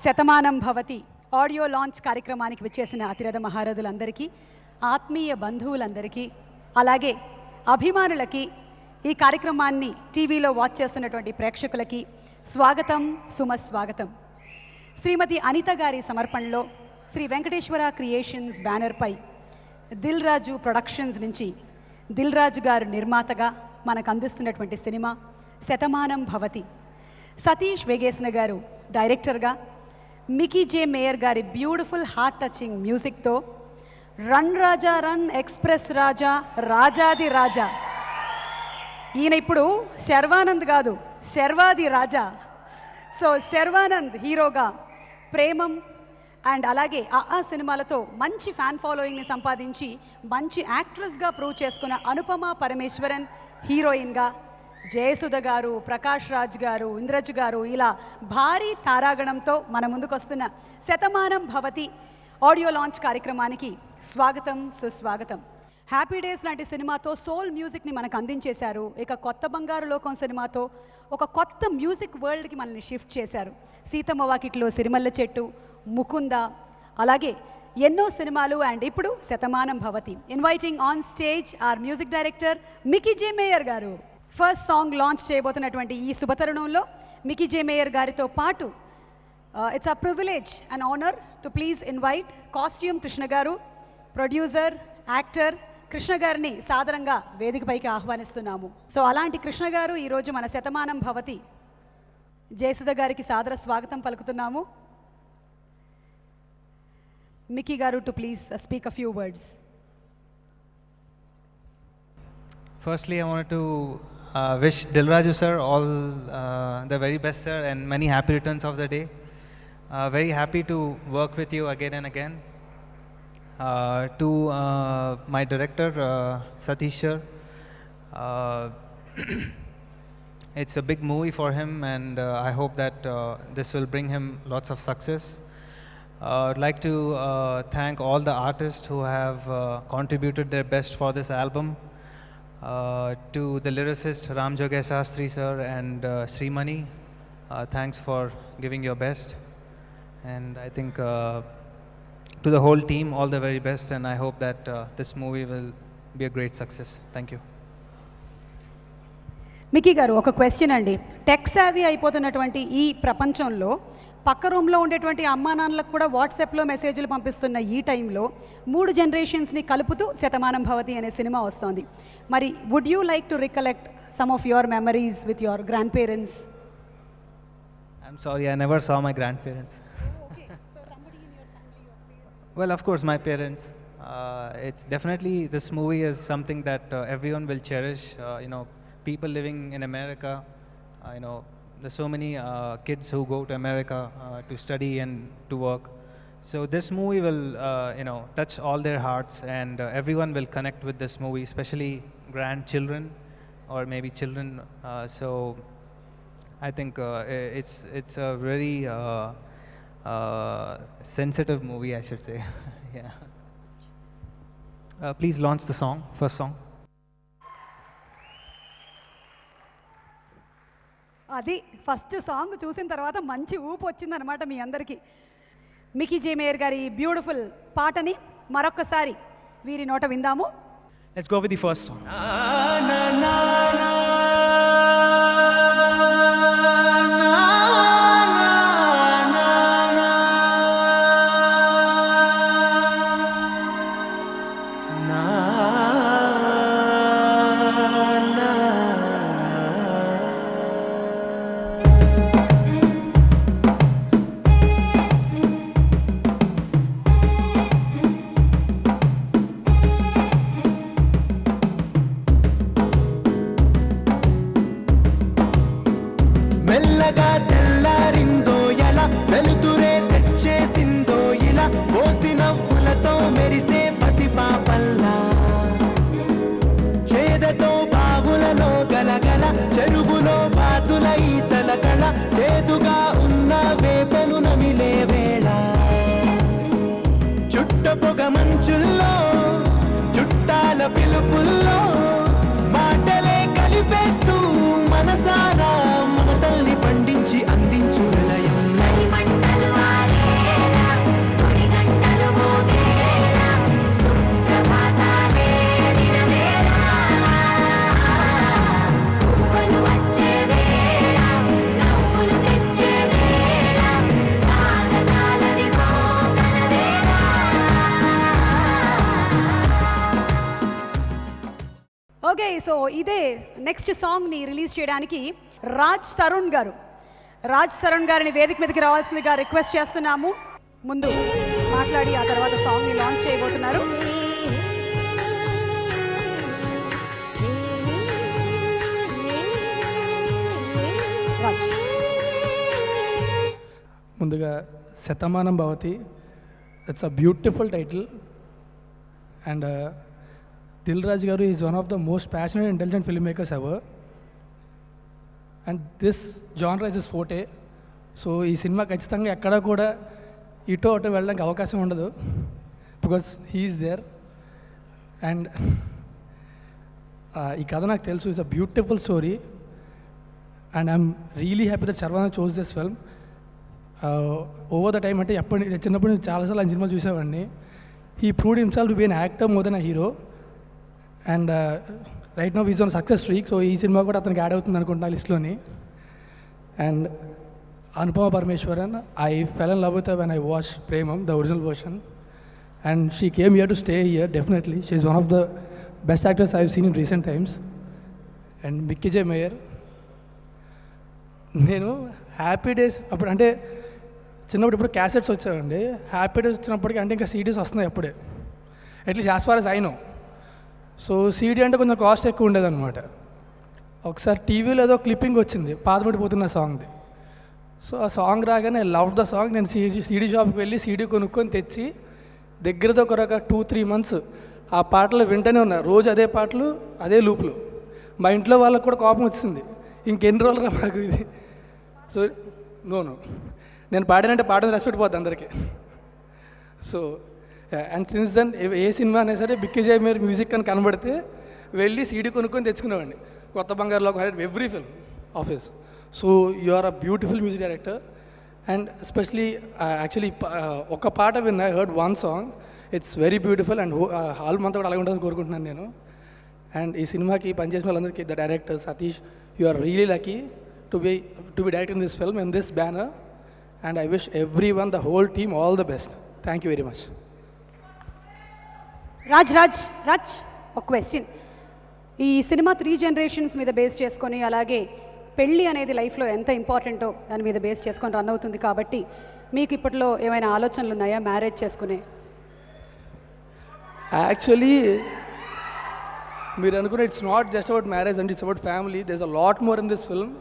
Shatamanam Bhavati audio launch కార్యక్రమానికి విచ్చేసిన అతిరథ మహారథులందరికీ, ఆత్మీయ బంధువులందరికీ, అలాగే అభిమానులకి, ఈ కార్యక్రమాన్ని టీవీలో వాచ్ చేస్తున్నటువంటి ప్రేక్షకులకి స్వాగతం, సుమస్వాగతం. శ్రీమతి అనిత గారి సమర్పణలో శ్రీ వెంకటేశ్వర క్రియేషన్స్ బ్యానర్పై దిల్ రాజు ప్రొడక్షన్స్ నుంచి దిల్ రాజు గారు నిర్మాతగా మనకు అందిస్తున్నటువంటి సినిమా శతమానం భవతి. సతీష్ వేగేసిన గారు డైరెక్టర్గా, మికీ జే మేయర్ గారి బ్యూటిఫుల్ హార్ట్ టచింగ్ మ్యూజిక్తో రన్ రాజా రన్, ఎక్స్ప్రెస్ రాజా, రాజాది రాజా, ఈయన ఇప్పుడు శర్వానంద్ కాదు, శర్వాది రాజా. సో శర్వానంద్ హీరోగా, ప్రేమం అండ్ అలాగే ఆ సినిమాలతో మంచి ఫ్యాన్ ఫాలోయింగ్ని సంపాదించి మంచి యాక్ట్రెస్గా ప్రూవ్ చేసుకున్న అనుపమ పరమేశ్వరన్ హీరోయిన్గా, జయసుధ గారు, ప్రకాష్ రాజ్ గారు, ఇంద్రజ్ గారు, ఇలా భారీ తారాగణంతో మన ముందుకు వస్తున్న శతమానం భవతి ఆడియో లాంచ్ కార్యక్రమానికి స్వాగతం, సుస్వాగతం. హ్యాపీ డేస్ లాంటి సినిమాతో సోల్ మ్యూజిక్ని మనకు అందించేశారు. ఇక కొత్త బంగారు లోకం సినిమాతో ఒక కొత్త మ్యూజిక్ వరల్డ్కి మనల్ని షిఫ్ట్ చేశారు. సీతమ్మ వాకిట్లో సిరిమల్ల చెట్టు, ముకుంద, అలాగే ఎన్నో సినిమాలు. అండ్ ఇప్పుడు Shatamanam Bhavati. Inviting on stage our music director Mickey J mayor గారు. ఫస్ట్ సాంగ్ లాంచ్ చేయబోతున్నటువంటి ఈ శుభతరుణంలో మికీ జే మేయర్ గారితో పాటు it's a privilege and honour to please invite costume Krishna గారు, ప్రొడ్యూసర్, యాక్టర్ కృష్ణ గారిని సాదరంగా వేదికపైకి ఆహ్వానిస్తున్నాము. సో అలాంటి కృష్ణ గారు ఈరోజు మన శతమానం భవతి జయసుధ గారికి సాదర స్వాగతం పలుకుతున్నాము. మికీ గారు to please speak a few words. Firstly, I wanted to wish Dil Raju sir all the very best, sir, and many happy returns of the day. Very happy to work with you again and again. To my director, Satish sir, it's a big movie for him, and I hope that this will bring him lots of success. I'd like to thank all the artists who have contributed their best for this album. To the lyricist Ram Jogesh Shastri sir and Srimani, thanks for giving your best. And I think to the whole team, all the very best, and I hope that this movie will be a great success. Thank you. Mickey గారు, ఒక question అండి. Tech savvy అయిపోతున్నటువంటి ఈ ప్రపంచంలో పక్క రూమ్లో ఉండేటువంటి అమ్మా నాన్నలకు కూడా వాట్సాప్లో మెసేజ్లు పంపిస్తున్న ఈ టైంలో 3 జనరేషన్స్ని కలుపుతూ శతమానం భవతి అనే సినిమా వస్తోంది. మరి would you like to recollect some of your memories with your grandparents? I'm sorry, I never saw my grandparents. Okay, so somebody in your family or parents? Well, of course, my parents. It's definitely, this movie is something that everyone will cherish. People living in America, there's so many kids who go to America to study and to work. So this movie will, touch all their hearts, and everyone will connect with this movie, especially grandchildren or maybe children. So I think it's a very sensitive movie, I should say. Yeah. Please launch the song, first song. అది first song చూసిన తర్వాత మంచి ఊపు వచ్చిందనమాట మీ అందరికీ. Mickey J mayor గారి beautiful పాటని మరొక్కసారి వీరి నోట విందాము. Let's go with the first song. మెల్లగా తెల్లారిందో ఎలా, వెలుతురే తెచ్చేసిందో ఇలా, పోసి నవ్వులతో మెరిసే పసిపాపల్లా, చేదతో బావులలో గలగల, చెరువులో బాతుల ఈతల కళ, చేదుగా ఉన్న వేపను నమిలే వేళ, చుట్ట పొగ మంచుల్లో, చుట్టాల పిలుపుల్లో, మాటలే కలిపేస్తూ మనసారా మమతల్ని పండించి అందించు హృదయం. సో ఇదే నెక్స్ట్ సాంగ్ని రిలీజ్ చేయడానికి రాజ్ తరుణ్ గారిని వేదిక మీదకి రావాల్సిందిగా రిక్వెస్ట్ చేస్తున్నాము. ముందు మాట్లాడి ఆ తర్వాత సాంగ్ని లాంచ్ చేయబోతున్నారు. రాజ్. ముందుగా Shatamanam Bhavathi, it's a beautiful title. And Dil Raju garu is one of the most passionate intelligent film makers ever. And this genre is forte. So ఈ సినిమా ఖచ్చితంగా ఎక్కడా కూడా ఇటో అటో వెళ్ళడానికి అవకాశం ఉండదు, బికాస్ హీఈస్ దేర్. అండ్ ఈ కథ నాకు తెలుసు, it's a beautiful story. And I'm really happy that Sharwana chose this film. Over the time అంటే చిన్నప్పటి నుంచి చాలాసార్లు ఆయన సినిమాలు చూసేవాడిని. He proved himself to be an actor more than a hero. And right now is on success streak. So ఈ సినిమా కూడా అతనికి యాడ్ అవుతుంది అనుకుంటున్నా లిస్ట్లోని. And Anupama Parameswaran, I fell in love with her when I watch Premam, the original version. And she came here to stay here definitely. She is one of the best actors I have seen in recent times. And Mickey జే మేయర్, నేను Happy Days అప్పుడు అంటే చిన్నప్పుడు ఇప్పుడు cassettes వచ్చాయండి. Happy days వచ్చినప్పటికీ అంటే ఇంకా CDs వస్తున్నాయి అప్పుడే, at least as far as I know. So CD అంటే కొంచెం కాస్ట్ ఎక్కువ ఉండేదన్నమాట. ఒకసారి టీవీలో ఏదో క్లిప్పింగ్ వచ్చింది పాతబడిపోతున్న సాంగ్ది. సో ఆ సాంగ్ రాగానే ఐ లవ్ ద సాంగ్. నేను సీడీ షాప్కి వెళ్ళి సీడీ కొనుక్కొని తెచ్చి దగ్గరతో ఒక 2-3 months ఆ పాటలు వింటూనే ఉన్నా. రోజు అదే పాటలు, అదే లూప్లు. మా ఇంట్లో వాళ్ళకి కూడా కోపం వచ్చింది, ఇంకెన్ని రోజులుగా మాకు ఇది. సో నో నేను పాడానంటే పాడడం రెస్పెక్ట్ పోద్ది అందరికీ. సో అండ్ సిన్స్ దెన్ ఏ సినిమా అయినా సరే బిక్కీ జై మేయర్ మ్యూజిక్ అని కనబడితే వెళ్ళి సీడీ కొనుక్కొని తెచ్చుకునేవాడిని. కొత్త బంగారులో every film office. So you are a beautiful music director. And especially actually ఒక పాట విన్నా, I heard one song, it's very beautiful. And hall మంతా కూడా అలాగే ఉంటుందని కోరుకుంటున్నాను నేను. అండ్ ఈ సినిమాకి పనిచేసిన వాళ్ళందరికీ, the director Satish, you are really lucky to be directing this film in this banner. And I wish everyone, the whole team, all the best. Thank you very much. Raj ఒక క్వశ్చన్. ఈ సినిమా 3 generations మీద base చేసుకొని, అలాగే పెళ్ళి అనేది లైఫ్లో ఎంత ఇంపార్టెంటో దాని మీద బేస్ చేసుకొని రన్ అవుతుంది కాబట్టి మీకు ఇప్పట్లో ఏమైనా ఆలోచనలు ఉన్నాయా మ్యారేజ్ చేసుకునే? Actually, మీరు అనుకున్న it's not just about marriage and it's about family. There is a lot more in this film.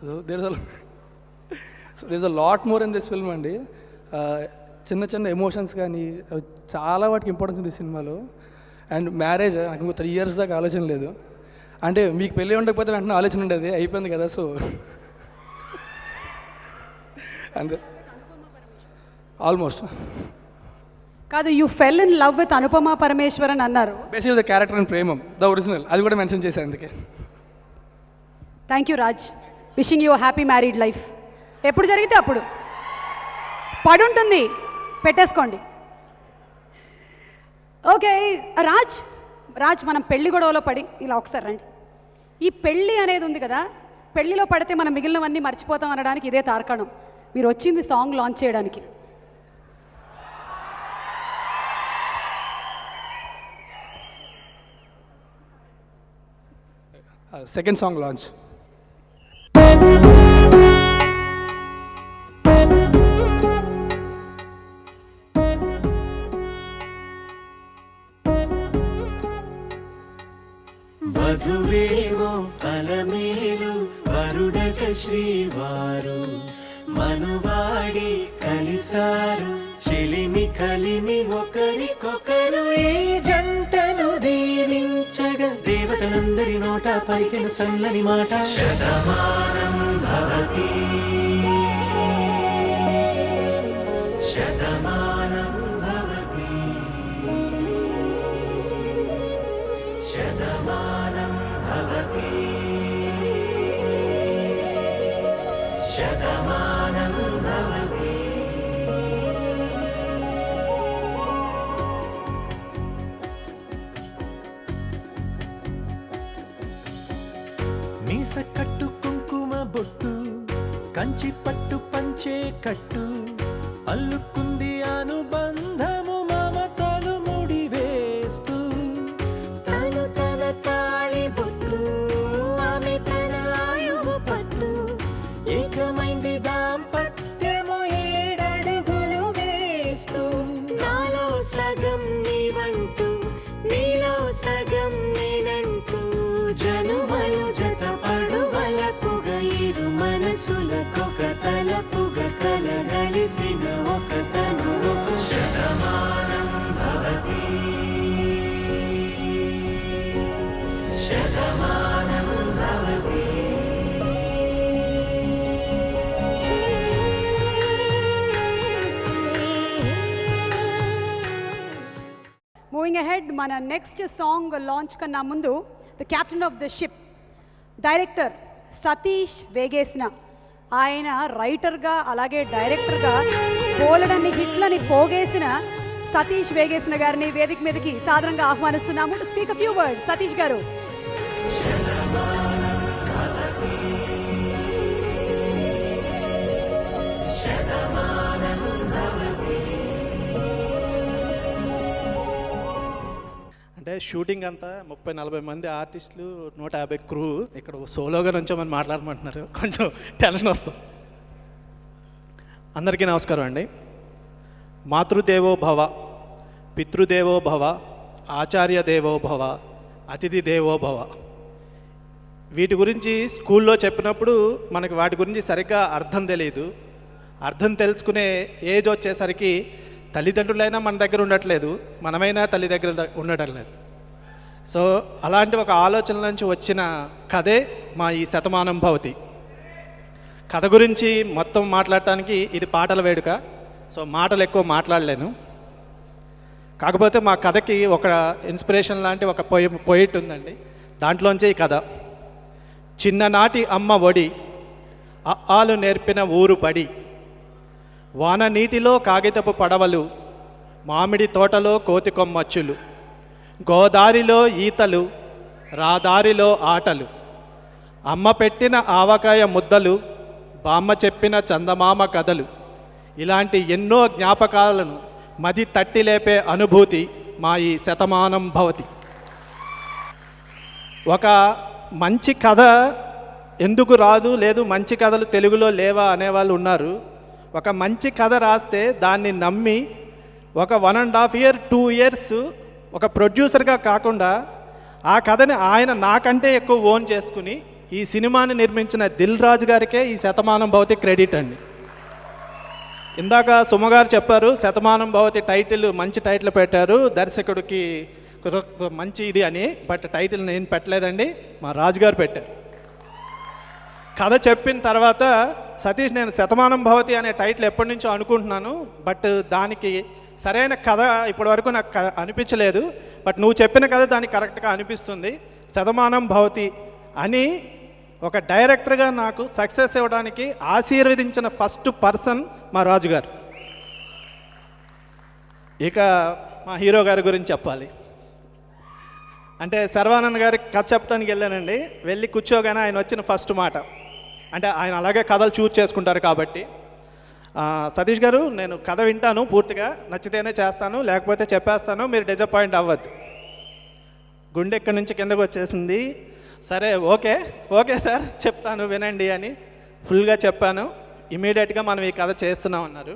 So there is a lot more in this film అండి. చిన్న ఎమోషన్స్ కానీ చాలా వాటికి ఇంపార్టెన్స్ ఉంది ఈ సినిమాలో. అండ్ మ్యారేజ్ నాకు ఇంకో 3 years దాకా ఆలోచన లేదు. అంటే మీకు పెళ్ళి ఉండకపోతే వెంటనే ఆలోచన ఉండేది, అయిపోయింది కదా. సో అండ్ ఆల్మోస్ట్ కాదు, you fell in love with Anupama Parameswaran అన్నారు. Basically the character in Premam, the original, అది కూడా మెన్షన్ చేశాను అందుకే. Thank you Raj. Wishing you happy married life. ఎప్పుడు జరిగితే అప్పుడు పడుంటుంది, పెట్టేసుకోండి. ఓకే రాజ్ మనం పెళ్లి గొడవలో పడి ఇలా ఒకసారి రండి. ఈ పెళ్ళి అనేది ఉంది కదా, పెళ్లిలో పడితే మనం మిగిలినవన్నీ మర్చిపోతాం అనడానికి ఇదే తార్కాణం. మీరు వచ్చింది సాంగ్ లాంచ్ చేయడానికి. Second song launch. వధువేమో అలమేలు వరుడట శ్రీవారు, మనువాడి కలిసారు చెలిమి కలిమి ఒకరికొకరు. ఈ జంటను దీవించగా దేవతలందరి నోట పలికిన చల్లని మాట, శతమానం భవతి శతమానం భవతి శతమానం భవతి శతమానం భవతి. మీస కట్టు కుంకుమ బొట్టు, కంచి పట్టు పంచే కట్టు, అల్లుకుంది అనుబంధము మమతలు ముడివేస్తూ. మూవింగ్ అహెడ్, మన నెక్స్ట్ సాంగ్ లాంచ్ కన్నా ముందు the captain of the ship director Satish Vegesina, ఆయన రైటర్గా అలాగే డైరెక్టర్గా పోలడన్ని హిట్లని పోగేసిన సతీష్ వేగేసిన గారిని వేదిక మీదకి సాదరంగా ఆహ్వానిస్తున్నాము. To speak a few words. Satish garu. అంటే షూటింగ్ అంతా 30-40 మంది ఆర్టిస్టులు, 150 క్రూ ఇక్కడ సోలోగా నుంచోమని మాట్లాడమంటున్నారు, కొంచెం టెన్షన్ వస్తుంది. అందరికీ నమస్కారం అండి. మాతృదేవో భవ, పితృదేవో భవ, ఆచార్య దేవో భవ, అతిథి దేవో భవ. వీటి గురించి స్కూల్లో చెప్పినప్పుడు మనకి వాటి గురించి సరిగ్గా అర్థం తెలియదు. అర్థం తెలుసుకునే ఏజ్ వచ్చేసరికి తల్లిదండ్రులైనా మన దగ్గర ఉండట్లేదు, మనమైనా తల్లి దగ్గర ఉండటం లేదు. సో అలాంటి ఒక ఆలోచన నుంచి వచ్చిన కథే మా ఈ శతమానం భవతి. కథ గురించి మొత్తం మాట్లాడటానికి ఇది పాటల వేడుక, సో మాటలు ఎక్కువ మాట్లాడలేను. కాకపోతే మా కథకి ఒక ఇన్స్పిరేషన్ లాంటి ఒక పోయిట్ ఉందండి, దాంట్లోంచే ఈ కథ. చిన్ననాటి అమ్మ ఒడి, ఆలు నేర్పిన ఊరు బడి, వాన నీటిలో కాగితపు పడవలు, మామిడి తోటలో కోతి కొమ్మచ్చులు, గోదారిలో ఈతలు, రాదారిలో ఆటలు, అమ్మ పెట్టిన ఆవకాయ ముద్దలు, బామ్మ చెప్పిన చందమామ కథలు, ఇలాంటి ఎన్నో జ్ఞాపకాలను మది తట్టి లేపే అనుభూతి మా ఈ శతమానం భవతి. ఒక మంచి కథ ఎందుకు రాదు, లేదు మంచి కథలు తెలుగులో లేవా అనేవాళ్ళు ఉన్నారు. ఒక మంచి కథ రాస్తే దాన్ని నమ్మి ఒక 1.5 year 2 years ఒక ప్రొడ్యూసర్గా కాకుండా ఆ కథని ఆయన నాకంటే ఎక్కువ ఓన్ చేసుకుని ఈ సినిమాని నిర్మించిన దిల్ రాజు గారికే ఈ శతమానం భవతి క్రెడిట్ అండి. ఇందాక సుమగారు చెప్పారు శతమానం భవతి టైటిల్ మంచి టైటిల్ పెట్టారు, దర్శకుడికి మంచి ఇది అని. బట్ టైటిల్ నేను పెట్టలేదండి, మా రాజుగారు పెట్టారు. కథ చెప్పిన తర్వాత సతీష్, నేను శతమానం భవతి అనే టైటిల్ ఎప్పటి నుంచో అనుకుంటున్నాను, బట్ దానికి సరైన కథ ఇప్పటివరకు నాకు అనిపించలేదు. బట్ నువ్వు చెప్పిన కథ దానికి కరెక్ట్గా అనిపిస్తుంది. శతమానం భవతి అని ఒక డైరెక్టర్గా నాకు సక్సెస్ ఇవ్వడానికి ఆశీర్వదించిన ఫస్ట్ పర్సన్ మా రాజుగారు. ఇక మా హీరో గారి గురించి చెప్పాలి అంటే, శర్వానంద్ గారికి కథ చెప్పడానికి వెళ్ళానండి. వెళ్ళి కూర్చోగానే ఆయన వచ్చిన ఫస్ట్ మాట, అంటే ఆయన అలాగే కథలు చూజ్ చేసుకుంటారు కాబట్టి, సతీష్ గారు నేను కథ వింటాను, పూర్తిగా నచ్చితేనే చేస్తాను, లేకపోతే చెప్పేస్తాను, మీరు డిసప్పాయింట్ అవ్వద్దు. గుండె ఇక్కడి నుంచి కిందకు వచ్చేసింది. సరే ఓకే ఓకే సార్ చెప్తాను వినండి అని ఫుల్గా చెప్పాను. ఇమీడియట్గా మనం ఈ కథ చేస్తున్నాం అన్నారు.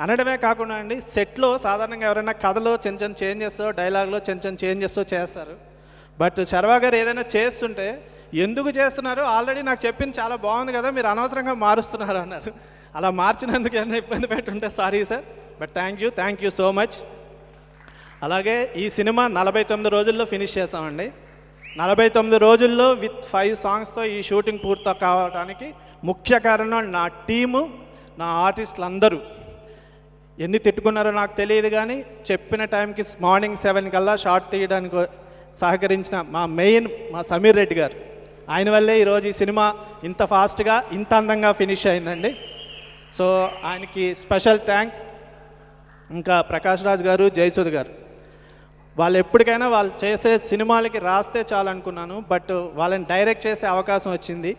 అనడమే కాకుండా అండి, సెట్లో సాధారణంగా ఎవరైనా కథలో చిన్న చిన్న చేంజెస్, డైలాగ్లో చిన్న చిన్న చేంజెస్ చేస్తారు. బట్ శర్వా గారు ఏదైనా చేస్తుంటే ఎందుకు చేస్తున్నారు, ఆల్రెడీ నాకు చెప్పింది చాలా బాగుంది కదా, మీరు అనవసరంగా మారుస్తున్నారు అన్నారు. అలా మార్చినందుకు ఏమైనా ఇబ్బంది పెట్టుంటే sorry sir, but thank you so much. అలాగే ఈ సినిమా 49 రోజుల్లో ఫినిష్ చేసామండి. 49 రోజుల్లో విత్ 5 songsతో ఈ షూటింగ్ పూర్తి కావడానికి ముఖ్య కారణం నా టీము, నా ఆర్టిస్టులు అందరూ. ఎన్ని తిట్టుకున్నారో నాకు తెలియదు కానీ చెప్పిన టైంకి మార్నింగ్ 7 కల్లా షార్ట్ తీయడానికి సహకరించిన మా సమీర్ రెడ్డి గారు, ఆయన వల్లే ఈరోజు ఈ సినిమా ఇంత ఫాస్ట్గా ఇంత అందంగా ఫినిష్ అయిందండి. సో ఆయనకి స్పెషల్ థ్యాంక్స్. ఇంకా ప్రకాష్ రాజ్ గారు, జయసుధ్ గారు, వాళ్ళు ఎప్పటికైనా వాళ్ళు చేసే సినిమాలకి రాస్తే చాలు అనుకున్నాను, బట్ వాళ్ళని డైరెక్ట్ చేసే అవకాశం వచ్చింది.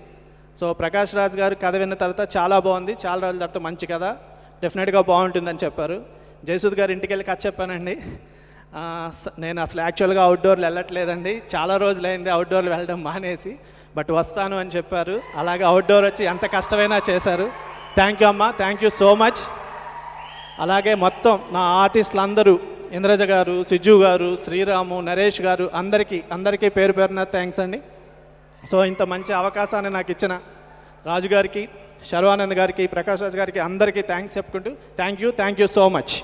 సో ప్రకాష్ రాజ్ గారు కథ విన్న తర్వాత చాలా బాగుంది, చాలా రోజుల తర్వాత మంచి కథ, డెఫినెట్గా బాగుంటుందని చెప్పారు. జయసుధ్ గారు ఇంటికి వెళ్ళి కథ చెప్పానండి. నేను అసలు యాక్చువల్గా అవుట్డోర్లు వెళ్ళట్లేదండి, చాలా రోజులైంది అవుట్డోర్లు వెళ్ళడం మానేసి, బట్ వస్తాను అని చెప్పారు. అలాగే అవుట్డోర్ వచ్చి ఎంత కష్టమైనా చేశారు. థ్యాంక్ యూ అమ్మా, థ్యాంక్ యూ సో మచ్. అలాగే మొత్తం నా ఆర్టిస్టులు అందరూ, ఇంద్రజ గారు, సిజ్జు గారు, శ్రీరాము, నరేష్ గారు, అందరికీ పేరు పేరున థ్యాంక్స్ అండి. సో ఇంత మంచి అవకాశాన్ని నాకు ఇచ్చిన రాజుగారికి, శర్వానంద్ గారికి, ప్రకాష్ రాజ్ గారికి అందరికీ థ్యాంక్స్ చెప్పుకుంటూ థ్యాంక్ యూ సో మచ్.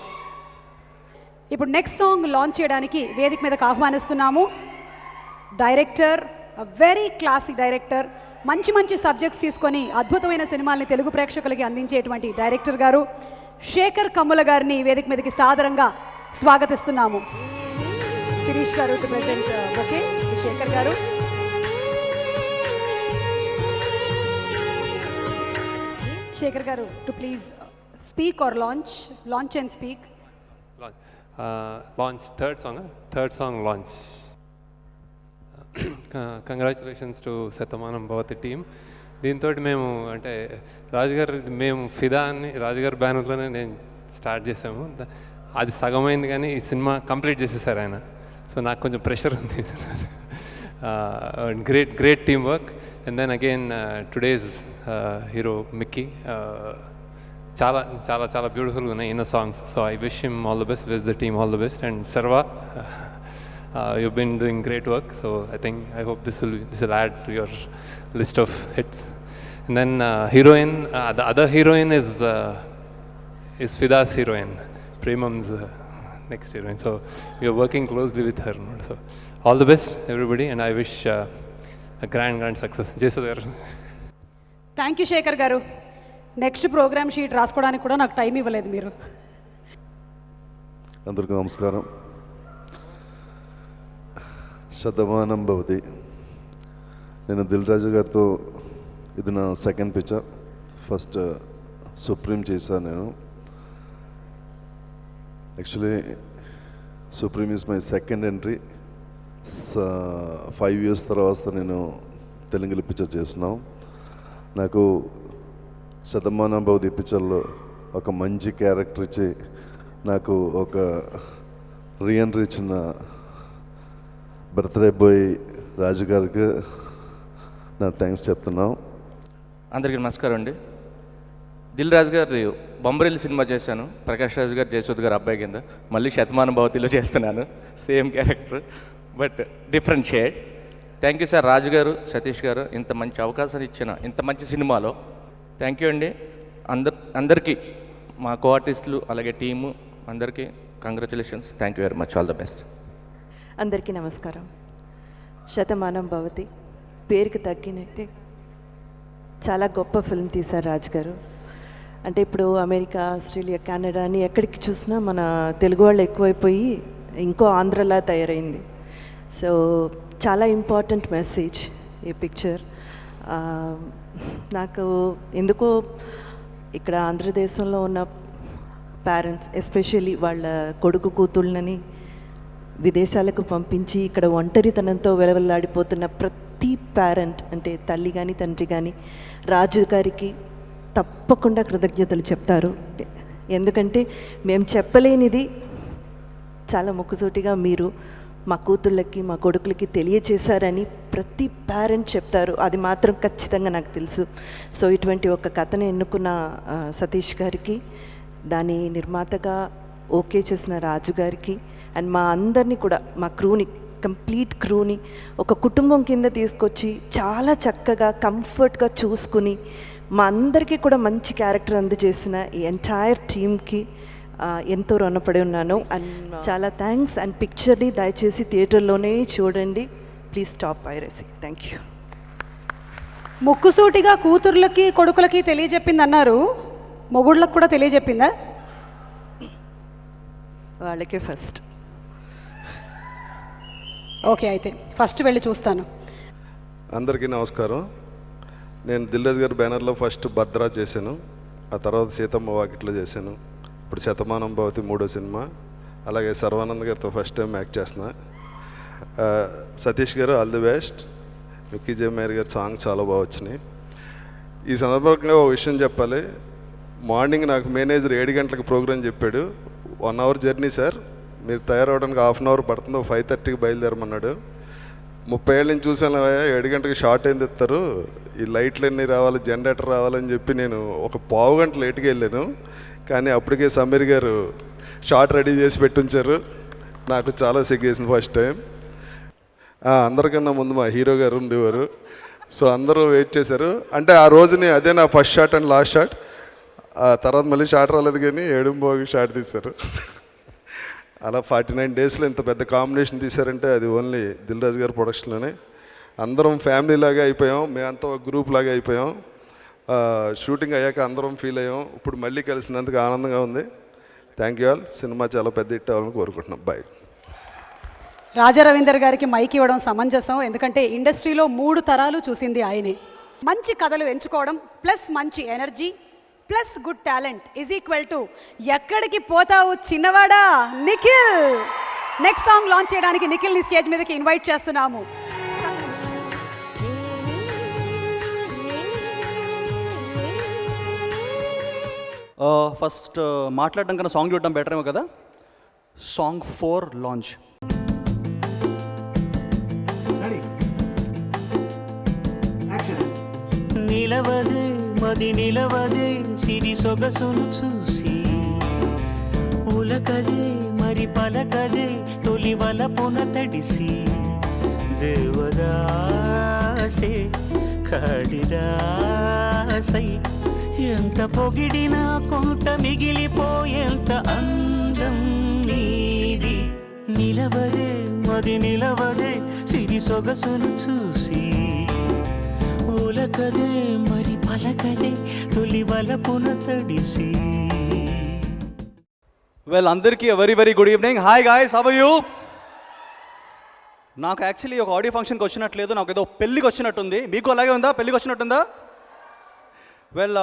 ఇప్పుడు నెక్స్ట్ సాంగ్ లాంచ్ చేయడానికి వేదిక మీదకి ఆహ్వానిస్తున్నాము డైరెక్టర్, వెరీ క్లాసిక్ డైరెక్టర్, మంచి సబ్జెక్ట్స్ తీసుకొని అద్భుతమైన సినిమాల్ని తెలుగు ప్రేక్షకులకి అందించేటువంటి డైరెక్టర్ గారు శేఖర్ కమ్ముల గారిని వేదిక మీదకి సాదరంగా స్వాగతిస్తున్నాము. శిరీష్ గారు టు ప్రెజెంట్ ఓకే శేఖర్ గారు. శేఖర్ గారు to please speak or launch and speak. Launch third song launch. Congratulations to Satamanam Bhavati team. దీంతో మేము అంటే మేము ఫిదా అని రాజుగారి బ్యానర్లోనే నేను స్టార్ట్ చేసాము. అది సగమైంది కానీ ఈ సినిమా కంప్లీట్ చేసేసారు ఆయన. సో నాకు కొంచెం ప్రెషర్ ఉంది. Great team work. And then again today's hero Mickey, చాలా చాలా చాలా బ్యూటిఫుల్గా ఉన్నాయి ఇన్నో songs. So I wish him all the best, wish the team all the best. And Sarwa, you've been doing great work, so I hope this will add to your list of hits. And then heroine, the other heroine is Fida's heroine, Premam's next heroine. So we are working closely with her. So all the best everybody, and I wish a grand success. Jesudhar. Thank you Shekhar garu. Next programme sheet రాసుకోవడానికి కూడా నాకు time ఇవ్వలేదు మీరు. అందరికీ నమస్కారం. శతమానం భవతి. నేను దిల్ రాజు గారితో ఇది నా సెకండ్ పిక్చర్. ఫస్ట్ సుప్రీం చేశాను నేను. Actually supreme is my second entry. 5 years తర్వాత నేను తెలుగులో పిక్చర్ చేస్తున్నాం. నాకు శతమానం భవతి పిక్చర్లో ఒక మంచి క్యారెక్టర్ ఇచ్చి నాకు ఒక రీఎంట్రీ ఇచ్చిన బర్త్డే బాయ్ రాజు గారికి నా థ్యాంక్స్ చెప్తున్నాం. అందరికీ నమస్కారం అండి. దిల్ రాజు గారి బొమ్మరిల్లు సినిమా చేశాను. ప్రకాష్ రాజు గారు, జయసూద్ గారు అబ్బాయి కింద. మళ్ళీ శతమానం భవతిలో చేస్తున్నాను, same character but different shade. Thank you sir Raju garu, Satish గారు, ఇంత మంచి అవకాశాన్ని ఇచ్చిన ఇంత మంచి సినిమాలో థ్యాంక్ యూ అండి. అందరికీ మా కో ఆర్టిస్టులు అలాగే టీము అందరికీ congratulations. Thank you very much. All the best. అందరికీ నమస్కారం. శతమానం భవతి పేరుకి తగ్గినట్టే చాలా గొప్ప ఫిల్మ్ తీశారు రాజు గారు. అంటే ఇప్పుడు అమెరికా, ఆస్ట్రేలియా, కెనడా అని ఎక్కడికి చూసినా మన తెలుగు వాళ్ళు ఎక్కువైపోయి ఇంకో ఆంధ్రలా తయారైంది. సో చాలా ఇంపార్టెంట్ మెసేజ్ ఈ పిక్చర్. నాకు ఎందుకో ఇక్కడ ఆంధ్రదేశంలో ఉన్న పేరెంట్స్ ఎస్పెషల్లీ వాళ్ళ కొడుకు కూతుళ్ళని విదేశాలకు పంపించి ఇక్కడ ఒంటరితనంతో వెలవెల్లాడిపోతున్న ప్రతి పేరెంట్ అంటే తల్లి కానీ తండ్రి కానీ రాజు గారికి తప్పకుండా కృతజ్ఞతలు చెప్తారు. ఎందుకంటే మేము చెప్పలేనిది చాలా ముక్కుసూటిగా మీరు మా కూతుళ్ళకి మా కొడుకులకి తెలియచేశారని ప్రతి పేరెంట్ చెప్తారు. అది మాత్రం ఖచ్చితంగా నాకు తెలుసు. సో ఇటువంటి ఒక కథను ఎన్నుకున్న సతీష్ గారికి, దాని నిర్మాతగా ఓకే చేసిన రాజు గారికి అండ్ మా అందరినీ కూడా మా క్రూని, కంప్లీట్ క్రూని ఒక కుటుంబం కింద తీసుకొచ్చి చాలా చక్కగా కంఫర్ట్గా చూసుకుని మా అందరికీ కూడా మంచి క్యారెక్టర్ అందజేసిన ఈ ఎంటైర్ టీమ్కి ఎంతో రుణపడి ఉన్నాను. అండ్ చాలా థ్యాంక్స్. అండ్ పిక్చర్ని దయచేసి థియేటర్లోనే చూడండి. Please stop piracy. Thank you. ముక్కుసూటిగా కూతుర్లకి కొడుకులకి తెలియజెప్పింది అన్నారు, మొగుళ్ళకి కూడా తెలియజెప్పిందా? వాళ్ళకే ఫస్ట్. ఓకే, అయితే ఫస్ట్ వెళ్ళి చూస్తాను. అందరికీ నమస్కారం. నేను దిల్ రాజు గారి బ్యానర్లో ఫస్ట్ భద్రా చేశాను, ఆ తర్వాత సీతమ్మ వాకిట్లో చేశాను. ఇప్పుడు శతమానం భవతి 3వ సినిమా. అలాగే సర్వానంద్ గారితో ఫస్ట్ టైం యాక్ట్ చేస్తున్నా. సతీష్ గారు ఆల్ ది బెస్ట్. మిక్కీ జయమేర్ గారి సాంగ్ చాలా బాగా వచ్చినాయి. ఈ సందర్భంగా ఒక విషయం చెప్పాలి. మార్నింగ్ నాకు మేనేజర్ 7 గంటలకు ప్రోగ్రామ్ చెప్పాడు. 1 hour జర్నీ సార్, మీరు తయారవడానికి 1/2 hour పడుతుందో 5:30కి బయలుదేరమన్నాడు. 30 ఏళ్ళ నుంచి చూసాను, 7 గంటలకు షార్ట్ అయింది ఇస్తారు, ఈ లైట్లు అన్నీ రావాలి, జనరేటర్ రావాలని చెప్పి నేను ఒక 1/2 గంట లేట్గా వెళ్ళాను. కానీ అప్పటికే సమీర్ గారు షార్ట్ రెడీ చేసి పెట్టుంచారు. నాకు చాలా సిగ్గేసింది ఫస్ట్ టైం. అందరికన్నా ముందు మా హీరో గారు ఉండేవారు. సో అందరూ వెయిట్ చేశారు. అంటే ఆ రోజుని అదే నా first shot and last shot. ఆ తర్వాత మళ్ళీ షాట్ రాలేదు కానీ 7:00 షాట్ తీశారు. అలా 49 daysలో ఇంత పెద్ద కాంబినేషన్ తీశారంటే అది ఓన్లీ దిల్ రాజు గారి ప్రొడక్షన్లోనే. అందరం ఫ్యామిలీ లాగా అయిపోయాం, మేమంతా ఒక గ్రూప్ లాగా అయిపోయాం. షూటింగ్ అయ్యాక అందరం ఫీల్ అయ్యాం. ఇప్పుడు మళ్ళీ కలిసినందుకు ఆనందంగా ఉంది. Thank you all. సినిమా చాలా పెద్ద హిట్ అవ్వాలని కోరుకుంటున్నాం. బాయ్. రాజా రవీందర్ గారికి మైక్ ఇవ్వడం సమంజసం, ఎందుకంటే ఇండస్ట్రీలో 3 తరాలు చూసింది ఆయనే. మంచి కథలు ఎంచుకోవడం ప్లస్ మంచి energy plus good talent is equal to ఎక్కడికి పోతావు చిన్నవాడా నిఖిల్. నెక్స్ట్ సాంగ్ లాంచ్ చేయడానికి నిఖిల్ని స్టేజ్ మీదకి ఇన్వైట్ చేస్తున్నాము. ఫస్ట్ మాట్లాడడం కన్నా సాంగ్ చూడడం బెటర్ ఏమో కదా. Song 4 launch. నిలవదే మది నిలవదే సిరి సొగసును చూసి, ఉలకదే మరి పలకదే తొలి వలపున తడిసి, దేవదాసే కాళిదాసై ఎంత పొగిడినా కొంత మిగిలిపోయేంత అందం నీది. నిలవదే మది నిలవదే సిరి సొగసును చూసి, ఉలకదే మరి పలకదే తొలి వలపున తడిసి. వెల్, అందరికీ very very good evening. Hi guys, how are you? నాకు యాక్చువల్లీ ఒక ఆడియో ఫంక్షన్కి వచ్చినట్లేదు, నాకు ఏదో పెళ్ళికి వచ్చినట్టుంది. మీకు అలాగే ఉందా? పెళ్ళికి వచ్చినట్టుందా? వెల్,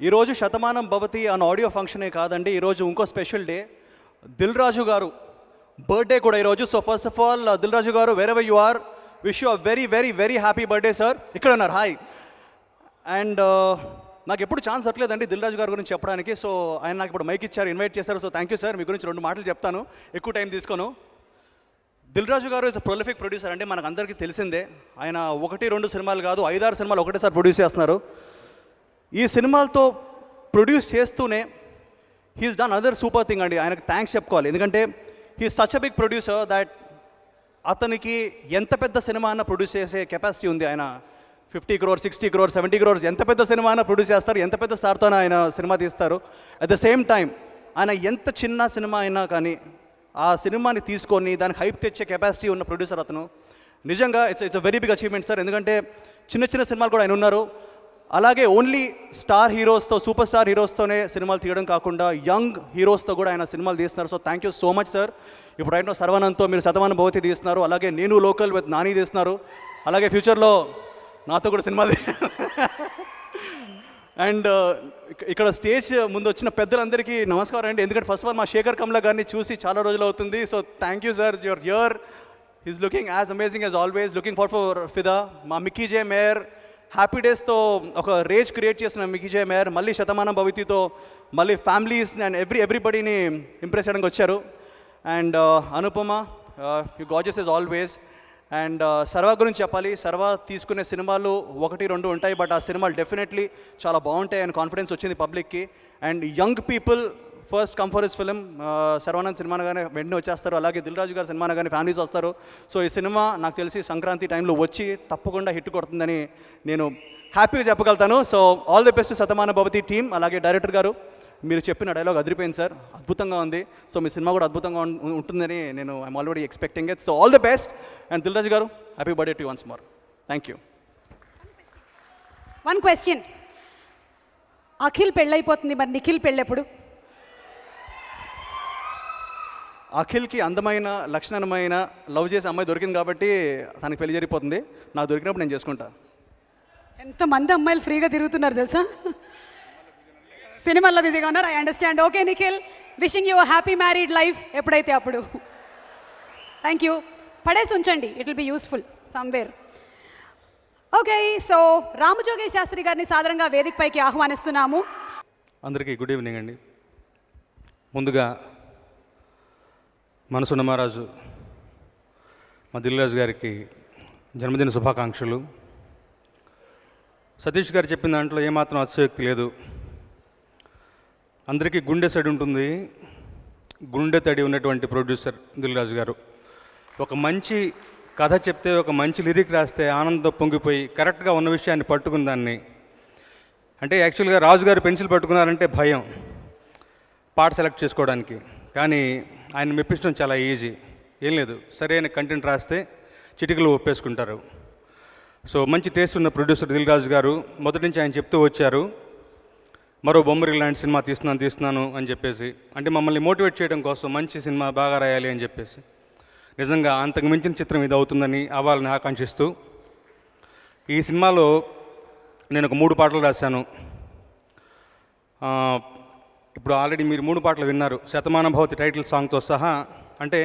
ఈరోజు శతమానం భవతి అన్న ఆడియో ఫంక్షనే కాదండి, ఈరోజు ఇంకో స్పెషల్ డే. దిల్ రాజు గారు బర్త్డే కూడా ఈరోజు. So first of all Dil Raju garu, wherever you are, wish you a very very very happy birthday sir. ఇక్కడ ఉన్నారు, హాయ్. అండ్ నాకు ఎప్పుడు ఛాన్స్ దొరకలేదండి దిల్ రాజు గారి గురించి చెప్పడానికి. సో ఆయన నాకు ఇప్పుడు మైక్ ఇచ్చారు, ఇన్వైట్ చేశారు. So thank you sir. మీ గురించి 2 మాటలు చెప్తాను, ఎక్కువ టైం తీసుకోను. దిల్ రాజు గారు ఇస్ అ ప్రొలిఫిక్ ప్రొడ్యూసర్ అండి, మనకు అందరికీ తెలిసిందే. ఆయన 1-2 సినిమాలు కాదు, 5-6 సినిమాలు ఒకటేసారి ప్రొడ్యూస్ చేస్తున్నారు. ఈ సినిమాలతో ప్రొడ్యూస్ చేస్తూనే he's done other super thing అండి. ఆయనకు థ్యాంక్స్ చెప్పుకోవాలి, ఎందుకంటే he's such a big producer that అతనికి ఎంత పెద్ద సినిమా అన్న ప్రొడ్యూస్ చేసే కెపాసిటీ ఉంది. ఆయన 50 crores, 60 crores, 70 crores ఎంత పెద్ద సినిమా అయినా ప్రొడ్యూస్ చేస్తారు, ఎంత పెద్ద స్టార్తో ఆయన సినిమా తీస్తారు. అట్ ద సేమ్ టైం ఆయన ఎంత చిన్న సినిమా అయినా కానీ ఆ సినిమాని తీసుకొని దానికి హైప్ తెచ్చే కెపాసిటీ ఉన్న ప్రొడ్యూసర్ అతను. నిజంగా it's a very big achievement sir, ఎందుకంటే చిన్న చిన్న సినిమాలు కూడా ఆయన ఉన్నారు. అలాగే ఓన్లీ స్టార్ హీరోస్తో, సూపర్ స్టార్ హీరోస్తోనే సినిమాలు తీయడం కాకుండా యంగ్ హీరోస్తో కూడా ఆయన సినిమాలు తీస్తున్నారు. So thank you so much sir. ఇప్పుడు రైట్ నో సర్వానంద్తో మీరు శతమానం భవతి తీస్తున్నారు, అలాగే నేను లోకల్ విత్ నాని తీస్తున్నారు, అలాగే ఫ్యూచర్లో నాతో కూడా సినిమా అండ్ ఇక్కడ స్టేజ్ ముందు వచ్చిన పెద్దలందరికీ నమస్కారం అండి. ఎందుకంటే ఫస్ట్ ఆఫ్ ఆల్ మా శేఖర్ కమలా గారిని చూసి చాలా రోజులు అవుతుంది. So thank you sir, your here. He's looking as amazing as always. Looking for ఫిదా. మా మిక్కీ జే మేయర్ హ్యాపీ డేస్తో ఒక రేజ్ క్రియేట్ చేసిన మిక్కీ జే మేయర్ మళ్ళీ శతమానం భవతితో మళ్ళీ ఫ్యామిలీస్ అండ్ ఎవ్రీబడిని ఇంప్రెస్ చేయడానికి వచ్చారు. And Anupama, you gorgeous as always. And Sarwa గురించి చెప్పాలి. సర్వా తీసుకునే సినిమాలు 1-2 ఉంటాయి, బట్ ఆ సినిమాలు డెఫినెట్లీ చాలా బాగుంటాయి అని కాన్ఫిడెన్స్ వచ్చింది పబ్లిక్కి. And young people first come for his film. Sharwanand cinema కానీ వెంటనే వచ్చేస్తారు, అలాగే దిల్ రాజు గారి సినిమా కానీ ఫ్యామిలీస్ వస్తారు. సో ఈ సినిమా నాకు తెలిసి సంక్రాంతి టైంలో వచ్చి తప్పకుండా హిట్ కొడుతుందని నేను హ్యాపీగా చెప్పగలుగుతాను. So all the best శతమాన Bhavati team. అలాగే డైరెక్టర్ గారు, మీరు చెప్పిన డైలాగ్ అదిరిపోయింది సార్, అద్భుతంగా ఉంది. సో మీ సినిమా కూడా అద్భుతంగా ఉంటుందని నేను I'm already expecting it. So all the best. And Dil Raju garu, happy birthday to once more. Thank you. One question, Akhil పెళ్ళైపోతుంది, మరి నిఖిల్ పెళ్ళెప్పుడు? అఖిల్కి అందమైన లక్షణమైన లవ్ చేసే అమ్మాయి దొరికింది కాబట్టి తనకి పెళ్లి జరిగిపోతుంది. నాకు దొరికినప్పుడు నేను చేసుకుంటా. ఎంతమంది అమ్మాయిలు ఫ్రీగా తిరుగుతున్నారు తెలుసా, సినిమాల్లో బిజీగా ఉన్నారు. I understand. Okay Nikhil, wishing you happy married life ఎప్పుడైతే అప్పుడు. Thank you. పడేసి ఉంచండి, it will be useful somewhere. Okay, so Ramajogi Sastry గారిని సాదరంగా వేదికపైకి ఆహ్వానిస్తున్నాము. అందరికీ గుడ్ ఈవినింగ్ అండి. ముందుగా మనసున్న మహారాజు మా దిల్ రాజు గారికి జన్మదిన శుభాకాంక్షలు. సతీష్ గారు చెప్పిన దాంట్లో ఏమాత్రం అతిశయోక్తి లేదు. అందరికీ గుండె సడి ఉంటుంది, గుండె తడి ఉన్నటువంటి ప్రొడ్యూసర్ దిల్ రాజు గారు. ఒక మంచి కథ చెప్తే, ఒక మంచి లిరిక్ రాస్తే ఆనందం పొంగిపోయి కరెక్ట్గా ఉన్న విషయాన్ని పట్టుకున్న దాన్ని, అంటే యాక్చువల్గా రాజు గారు పెన్సిల్ పట్టుకున్నారంటే భయం పాట సెలెక్ట్ చేసుకోవడానికి, కానీ ఆయన మెప్పించడం చాలా ఈజీ. ఏం లేదు, సరైన కంటెంట్ రాస్తే చిటికలు ఒప్పేసుకుంటారు. సో మంచి టేస్ట్ ఉన్న ప్రొడ్యూసర్ దిల్ రాజు గారు మొదటి నుంచి ఆయన చెప్తూ వచ్చారు, మరో బొమ్మరి లాంటి సినిమా తీస్తున్నాను అని చెప్పేసి, అంటే మమ్మల్ని మోటివేట్ చేయడం కోసం మంచి సినిమా బాగా రాయాలి అని చెప్పేసి. నిజంగా అంతకు మించిన చిత్రం ఇది అవుతుందని అవ్వాలని ఆకాంక్షిస్తూ ఈ సినిమాలో నేను ఒక 3 పాటలు రాశాను. ఇప్పుడు ఆల్రెడీ మీరు 3 పాటలు విన్నారు, శతమానం భవతి టైటిల్ సాంగ్తో సహా. అంటే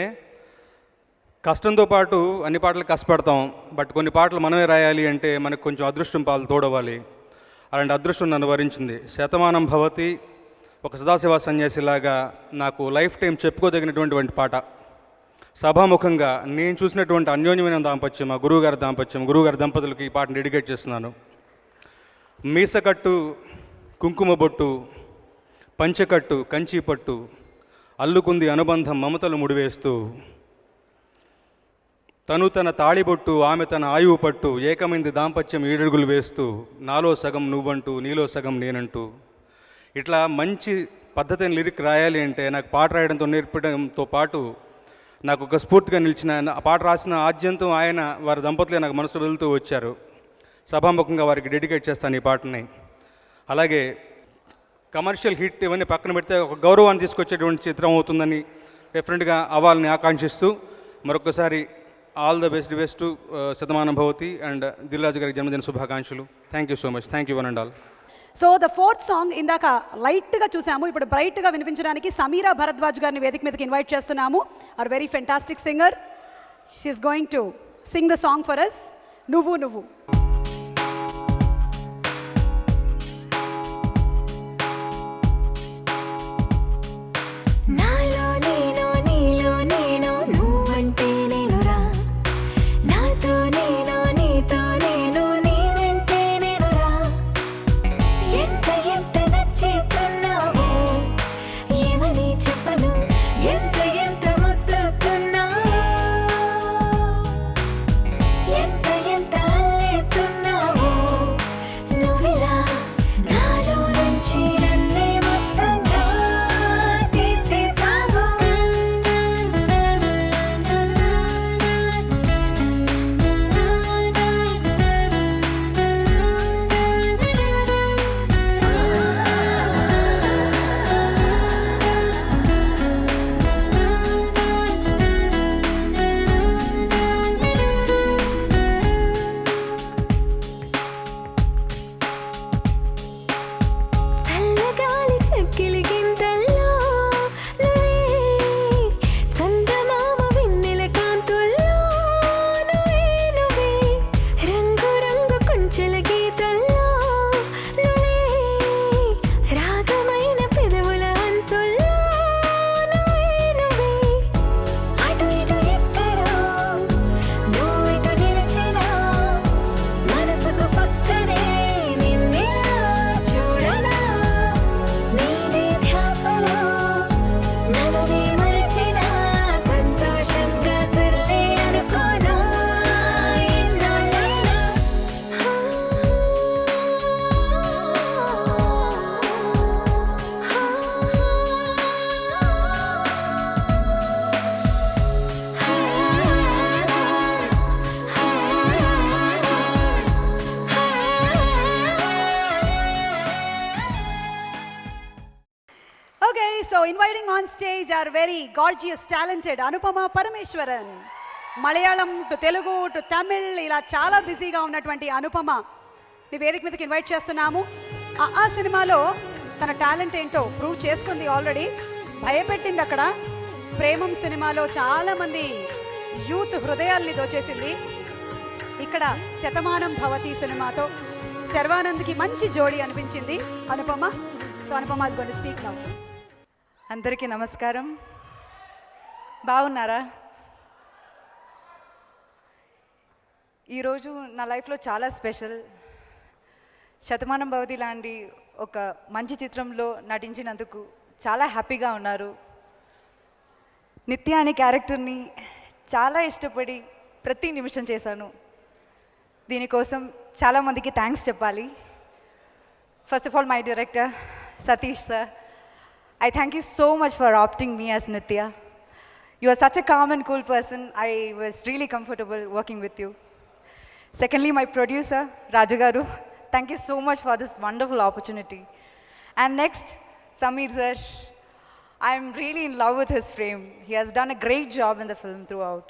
కష్టంతో పాటు అన్ని పాటలు కష్టపడతాం, బట్ కొన్ని పాటలు మనమే రాయాలి అంటే మనకు కొంచెం అదృష్టం పాలు తోడవాలి. అలాంటి అదృష్టం నన్ను వరించింది. శతమానం భవతి ఒక సదాశివ సన్యాసిలాగా నాకు లైఫ్ టైం చెప్పుకోదగినటువంటి పాట. సభాముఖంగా నేను చూసినటువంటి అన్యోన్యమైన దాంపత్యం, మా గురువుగారి దాంపత్యం, గురువుగారి దంపతులకి ఈ పాటను డెడికేట్ చేస్తున్నాను. మీసకట్టు కుంకుమ బొట్టు, పంచకట్టు కంచిపట్టు, అల్లుకుంది అనుబంధం మమతలు ముడివేస్తూ, తను తన తాళిబొట్టు ఆమె తన ఆయువు పట్టు, ఏకమైంది దాంపత్యం 7 అడుగులు వేస్తూ, నాలో సగం నువ్వంటూ నీలో సగం నేనంటూ. ఇట్లా మంచి పద్ధతిని లిరిక్ రాయాలి అంటే నాకు పాట రాయడంతో నేర్పడంతో పాటు నాకు ఒక స్ఫూర్తిగా నిలిచిన, ఆ పాట రాసిన ఆద్యంతం ఆయన వారి దంపతులే నాకు మనసులో వెళ్తూ వచ్చారు. సభాముఖంగా వారికి డెడికేట్ చేస్తాను ఈ పాటని. అలాగే కమర్షియల్ హిట్ ఇవన్నీ పక్కన పెడితే ఒక గౌరవాన్ని తీసుకొచ్చేటువంటి చిత్రం అవుతుందని డెఫినెట్గా అవ్వాలని ఆకాంక్షిస్తూ మరొకసారి all the best Shatamanam Bhavati and Dil రాజు గారికి జన్మదిన శుభాకాంక్షలు. Thank you so much. Thank you one and all. So the 4th song ఇందాక లైట్గా చూసాము, ఇప్పుడు బ్రైట్గా వినిపించడానికి సమీరా భరద్వాజ్ గారిని వేదిక మీదకి ఇన్వైట్ చేస్తున్నాము. Our very fantastic singer. She's going to sing the song for us, నువ్వు నువ్వు. So inviting on stage our very gorgeous, talented Anupama Parameshwaran. Malayalam to Telugu to Tamil ఇలా చాలా బిజీగా ఉన్నటువంటి అనుపమ ని వేదిక మీదకి ఇన్వైట్ చేస్తున్నాము. ఆ సినిమాలో తన టాలెంట్ ఏంటో ప్రూవ్ చేసుకుంది ఆల్రెడీ. భయపెట్టింది అక్కడ. ప్రేమం సినిమాలో చాలామంది యూత్ హృదయాల్ని దోచేసింది. ఇక్కడ శతమానం భవతి సినిమాతో శర్వానంద్కి మంచి జోడీ అనిపించింది Anupama. So Anupama is going to speak now. అందరికీ నమస్కారం. బాగున్నారా? ఈరోజు నా లైఫ్లో చాలా స్పెషల్. శతమానం భవతి లాంటి ఒక మంచి చిత్రంలో నటించినందుకు చాలా హ్యాపీగా ఉన్నారు. నిత్య అనే క్యారెక్టర్ని చాలా ఇష్టపడి ప్రతి నిమిషం చేశాను. దీనికోసం చాలామందికి థ్యాంక్స్ చెప్పాలి. First of all my director Satish sir, I thank you so much for opting me as Nitya. You are such a calm and cool person. I was really comfortable working with you. Secondly, my producer, Raju Garu, thank you so much for this wonderful opportunity. And next, Sameer sir, I'm really in love with his frame. He has done a great job in the film throughout.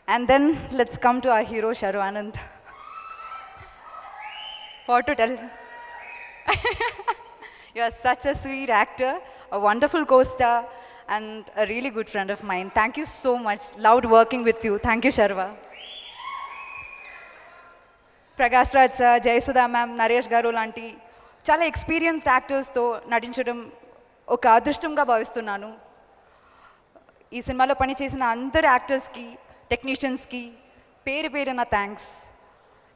And then let's come to our hero, Sharu Anand. What to tell? You are such a sweet actor, a wonderful co-star, and a really good friend of mine. Thank you so much. Loved working with you. Thank you, Sharva. Prakash Raj sir, Jayasudha ma'am, Naresh garu lanti చాలా experienced యాక్టర్స్తో నటించడం ఒక అదృష్టంగా భావిస్తున్నాను. ఈ సినిమాలో పనిచేసిన అందరు యాక్టర్స్కి, టెక్నీషియన్స్కి పేరు పేరున thanks.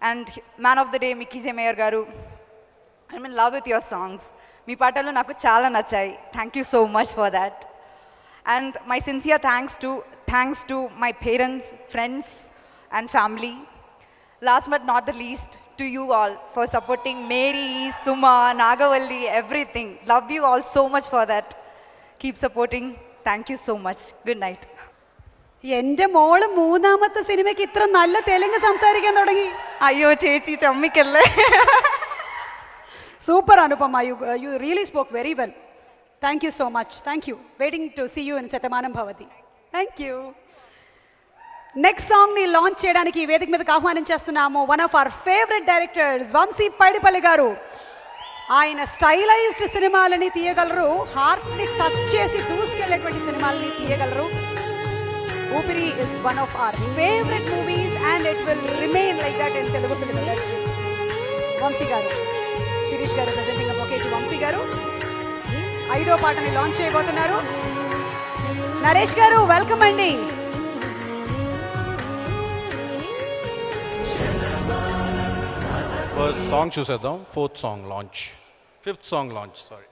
And man of the day Mickey J mayor garu, I mean love with your songs. మీ పాటలు నాకు చాలా నచ్చాయి. Thank you so much for that. And my sincere thanks to my parents, friends and family. Last but not the least, to you all for supporting Mary, Suma, Nagavalli, everything. Love you all so much for that. Keep supporting. Thank you so much. Good night. എൻ്റെ മോള് മൂന്നാമത്തെ സിനിമയ്ക്ക് ഇത്ര നല്ല തെലുങ്ക് സംസാരിക്കാൻ തുടങ്ങി. അയ്യോ ചേച്ചി ചമ്മിക്കല്ലേ. Super Anupama, you really spoke very well. Thank you so much. Thank you. Waiting to see you in Satamanam Bhavati. Thank you. Next సాంగ్ని లాంచ్ చేయడానికి వేదిక మీదకి ఆహ్వానం చేస్తున్నాము one of our favourite directors Vamshi Paidipally గారు. ఆయన స్టైలైజ్డ్ సినిమాలని తీయగలరు, హార్ట్ని టచ్ చేసి దూసుకెళ్ళేటువంటి సినిమాలని తీయగలరు. Oopiri is one of our favourite movies and it will remain like that in Telugu film industry. Vamshi గారు, శిరీష్ గారు ప్రెజెంటింగ్ ఓకే టు వంశీ గారు 5వ పాటని లాంచ్ చేయబోతున్నారు. నరేష్ గారు వెల్కమ్ అండి. ఫస్ట్ సాంగ్ చూసేద్దాం. 4th song launch, 5th song launch, sorry.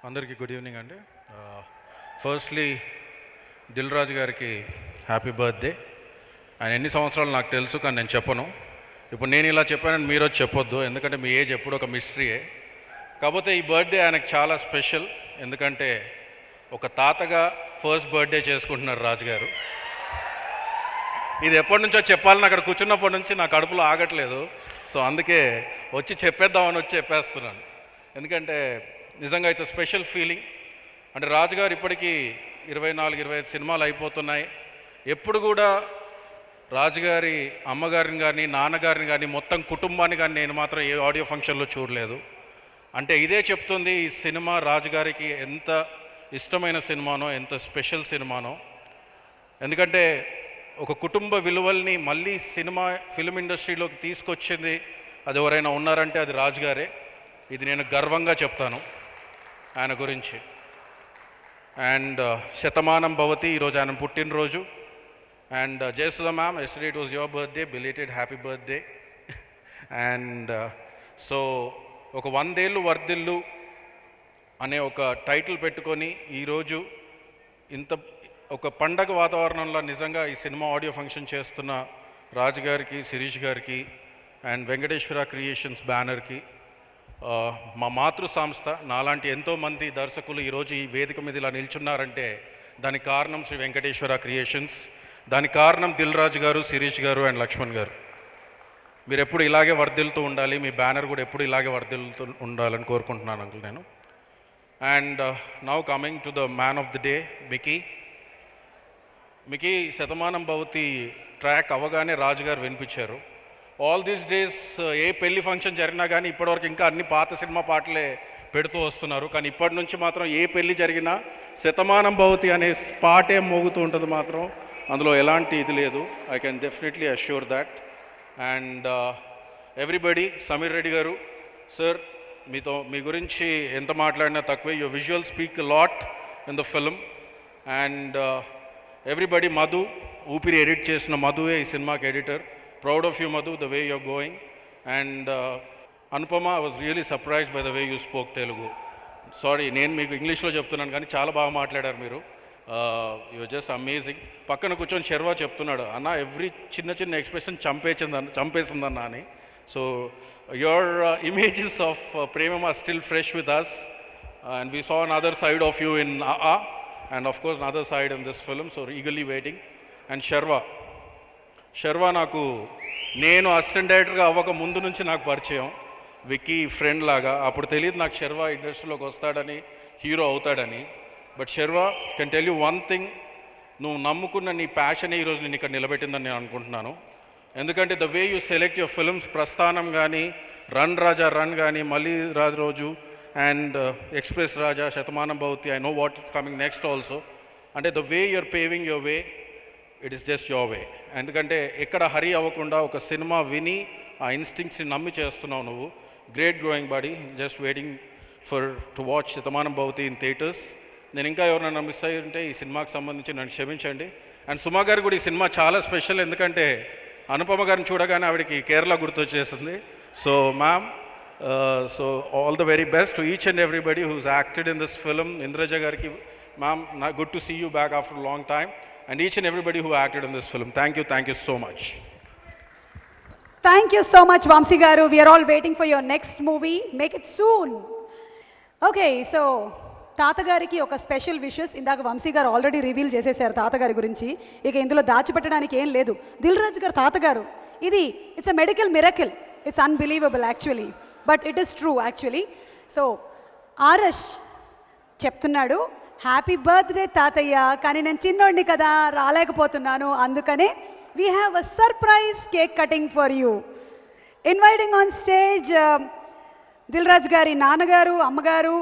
అందరికీ గుడ్ ఈవినింగ్ అండి. ఫస్ట్లీ దిల్ రాజు గారికి హ్యాపీ బర్త్డే. ఆయన ఎన్ని సంవత్సరాలు నాకు తెలుసు, కానీ నేను చెప్పను. ఇప్పుడు నేను ఇలా చెప్పానని మీరు వచ్చి చెప్పొద్దు, ఎందుకంటే మీ ఏజ్ ఎప్పుడు ఒక మిస్టరీయే. కాకపోతే ఈ బర్త్డే ఆయనకు చాలా స్పెషల్, ఎందుకంటే ఒక తాతగా ఫస్ట్ బర్త్డే చేసుకుంటున్నారు రాజుగారు. ఇది ఎప్పటి నుంచో చెప్పాలని అక్కడ కూర్చున్నప్పటి నుంచి నా కడుపులో ఆగట్లేదు. సో అందుకే వచ్చి చెప్పేద్దామని వచ్చి చెప్పేస్తున్నాను. ఎందుకంటే నిజంగా ఇట్స్ స్పెషల్ ఫీలింగ్. అంటే రాజుగారు ఇప్పటికీ 24-25 సినిమాలు అయిపోతున్నాయి. ఎప్పుడు కూడా రాజుగారి అమ్మగారిని కానీ నాన్నగారిని కానీ మొత్తం కుటుంబాన్ని కానీ నేను మాత్రం ఏ ఆడియో ఫంక్షన్లో చూడలేదు. అంటే ఇదే చెప్తుంది ఈ సినిమా రాజుగారికి ఎంత ఇష్టమైన సినిమానో, ఎంత స్పెషల్ సినిమానో. ఎందుకంటే ఒక కుటుంబ విలువల్ని మళ్ళీ ఫిల్మ్ ఇండస్ట్రీలోకి తీసుకొచ్చింది అది ఎవరైనా ఉన్నారంటే అది రాజుగారే. ఇది నేను గర్వంగా చెప్తాను ఆయన గురించి. అండ్ శతమానం భవతి, ఈరోజు ఆయన పుట్టినరోజు. And Jayasudha ma'am, yesterday it was your birthday, belated happy birthday. And so ఒక 100 ఏళ్ళు వర్ధిల్లు అనే ఒక టైటిల్ పెట్టుకొని ఈరోజు ఇంత ఒక పండగ వాతావరణంలో నిజంగా ఈ సినిమా ఆడియో ఫంక్షన్ చేస్తున్న రాజు గారికి, శిరీష్ గారికి అండ్ వెంకటేశ్వర క్రియేషన్స్ బ్యానర్కి, మా మాతృ సంస్థ, నాలాంటి ఎంతోమంది దర్శకులు ఈరోజు ఈ వేదిక మీద ఇలా నిల్చున్నారంటే దానికి కారణం శ్రీ వెంకటేశ్వర క్రియేషన్స్, దానికి కారణం దిల్ రాజు గారు, శిరీష్ గారు అండ్ లక్ష్మణ్ గారు. మీరు ఎప్పుడు ఇలాగే వర్ధిల్లుతూ ఉండాలి, మీ బ్యానర్ కూడా ఎప్పుడు ఇలాగే వర్ధిల్లుతూ ఉండాలని కోరుకుంటున్నాను అంకుల్ నేను. And now coming to the man of the day, Mickey Shatamanam Bhavati track అవ్వగానే రాజుగారు వినిపించారు. ఆల్ దీస్ డేస్ ఏ పెళ్లి ఫంక్షన్ జరిగినా కానీ ఇప్పటివరకు ఇంకా అన్ని పాత సినిమా పాటలే పెడుతూ వస్తున్నారు. కానీ ఇప్పటి నుంచి మాత్రం ఏ పెళ్లి జరిగినా శతమానం భవతి అనే పాటే మోగుతూ ఉంటుంది మాత్రం, అందులో ఎలాంటి ఇది లేదు. I can definitely assure that. And everybody, Sameer Reddy గారు సార్, మీ గురించి ఎంత మాట్లాడినా తక్కువే. Your visual speak lot in the film. And everybody, Madhu, Upiri edit chesina Madhuve ee cinema's editor. Proud of you, Madhu, the way you're going. And Anupama, I was really surprised by the way you spoke Telugu. Sorry, నేను మీకు ఇంగ్లీష్లో చెప్తున్నాను కానీ చాలా బాగా మాట్లాడారు మీరు. You're just amazing. పక్కన కూర్చొని శర్వా చెప్తున్నాడు, అన్న ఎవ్రీ చిన్న చిన్న ఎక్స్ప్రెషన్ చంపేసిందన్న అని. So your images of Premam are still fresh with us, and we saw another side of you in Aa, and of course another side in this film. So eagerly waiting. And Sharwa నాకు, నేను assistant డైరెక్టర్గా అవ్వక ముందు నుంచి నాకు పరిచయం, విక్కీ ఫ్రెండ్ లాగా. అప్పుడు తెలియదు నాకు శర్వా ఇండస్ట్రీలోకి వస్తాడని, హీరో అవుతాడని. But Sharwa, can tell you one thing, నువ్వు నమ్ముకున్న నీ ప్యాషనే ఈరోజు నేను ఇక్కడ నిలబెట్టిందని నేను అనుకుంటున్నాను. ఎందుకంటే the way you select your films, ప్రస్థానం కానీ, రన్ రాజా రన్ కానీ, మళ్ళీ రోజు and express Raja, Shatamanam Bhavati, I know what is coming next also. అంటే the way you're paving your way, it is just your way. ఎందుకంటే ఎక్కడ హరి అవ్వకుండా ఒక సినిమా విని ఆ ఇన్స్టింక్ట్స్ని నమ్మి చేస్తున్నావు నువ్వు. Great growing body. Just waiting to watch Shatamanam Bhavati in theatres. నేను ఇంకా ఎవరైనా మిస్ అయ్యి ఉంటే ఈ సినిమాకి సంబంధించి నన్ను క్షమించండి. అండ్ సుమా గారు కూడా ఈ సినిమా చాలా స్పెషల్, ఎందుకంటే అనుపమ గారిని చూడగానే ఆవిడకి కేరళ గుర్తొచ్చేసింది. So ma'am, so all the very best to each and everybody who's acted in this film. Indraja గారికి, ma'am, good to see you back after long time. And each and everybody who acted in this film. Thank you so much. Thank you so much, Vamsi Garu. We are all waiting for your next movie. Make it soon. Okay, so తాతగారికి ఒక special wishes ఇందాక వంశీ గారు already reveal చేసేసారు తాతగారి గురించి. ఇక ఇందులో దాచిపెట్టడానికి ఏం లేదు. దిల్ రాజు గారు తాతగారు, ఇది it's a medical miracle. It's unbelievable actually, but it is true actually. So Aarush చెప్తున్నాడు, హ్యాపీ బర్త్డే తాతయ్య, కానీ నేను చిన్నోడిని కదా రాలేకపోతున్నాను, అందుకనే we have a surprise cake cutting for you. Inviting on stage Dil Raju గారి నాన్నగారు, అమ్మగారు,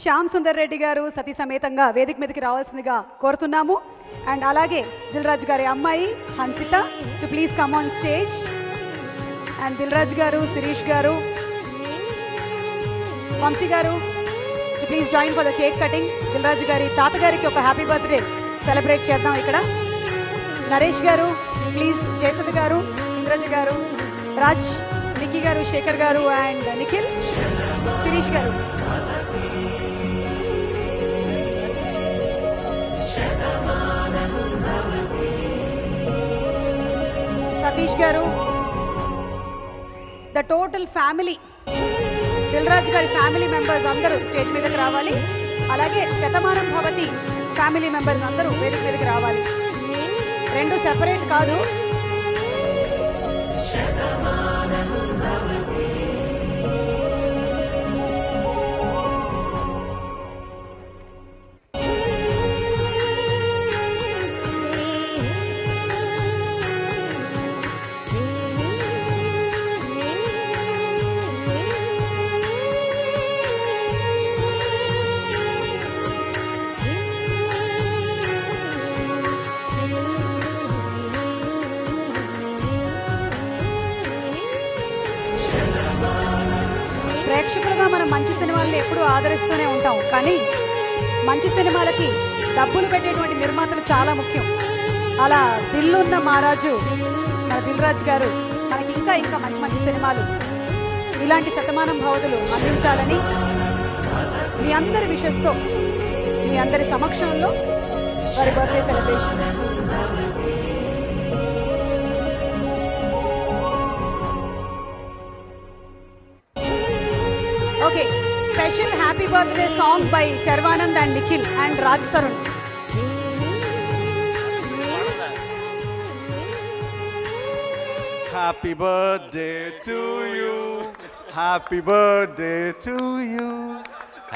శ్యామ్ సుందర్ రెడ్డి గారు సతీ సమేతంగా వేదిక మీదకి రావాల్సిందిగా కోరుతున్నాము. అండ్ అలాగే దిల్ రాజు గారి అమ్మాయి Hansitha to please come on stage. And Dil Raju garu, Sirish garu, Vamsi garu please join for the cake cutting. Dil Raju గారి తాతగారికి ఒక హ్యాపీ బర్త్డే సెలబ్రేట్ చేద్దాం ఇక్కడ. నరేష్ గారు ప్లీజ్, జయసుధ గారు, ఇంద్రజ గారు, రాజ్, నిక్కీ గారు, శేఖర్ గారు అండ్ నిఖిల్, శిరీష్ గారు. సతీష్ గారు, the total family, Dil Raju గారి ఫ్యామిలీ మెంబర్స్ అందరూ స్టేజ్ మీదకి రావాలి. అలాగే శతమానం భవతి ఫ్యామిలీ మెంబర్స్ అందరూ వేదిక మీదకి రావాలి. రెండు సెపరేట్ కాదు. ప్రేక్షకులుగా మనం మంచి సినిమాలను ఎప్పుడూ ఆదరిస్తూనే ఉంటాం, కానీ మంచి సినిమాలకి డబ్బులు పెట్టేటువంటి నిర్మాతలు చాలా ముఖ్యం. అలా దిల్లున్న మహారాజు మన దిల్ రాజు గారు మనకి ఇంకా ఇంకా మంచి మంచి సినిమాలు, ఇలాంటి శతమానం భవతులు అందించాలని మీ అందరి విషెస్తో, మీ అందరి సమక్షంలో వారి birthday celebration. Okay, special happy birthday song by Sarvanand and Nikhil and Raj Tarun. Happy birthday to you. Happy birthday to you.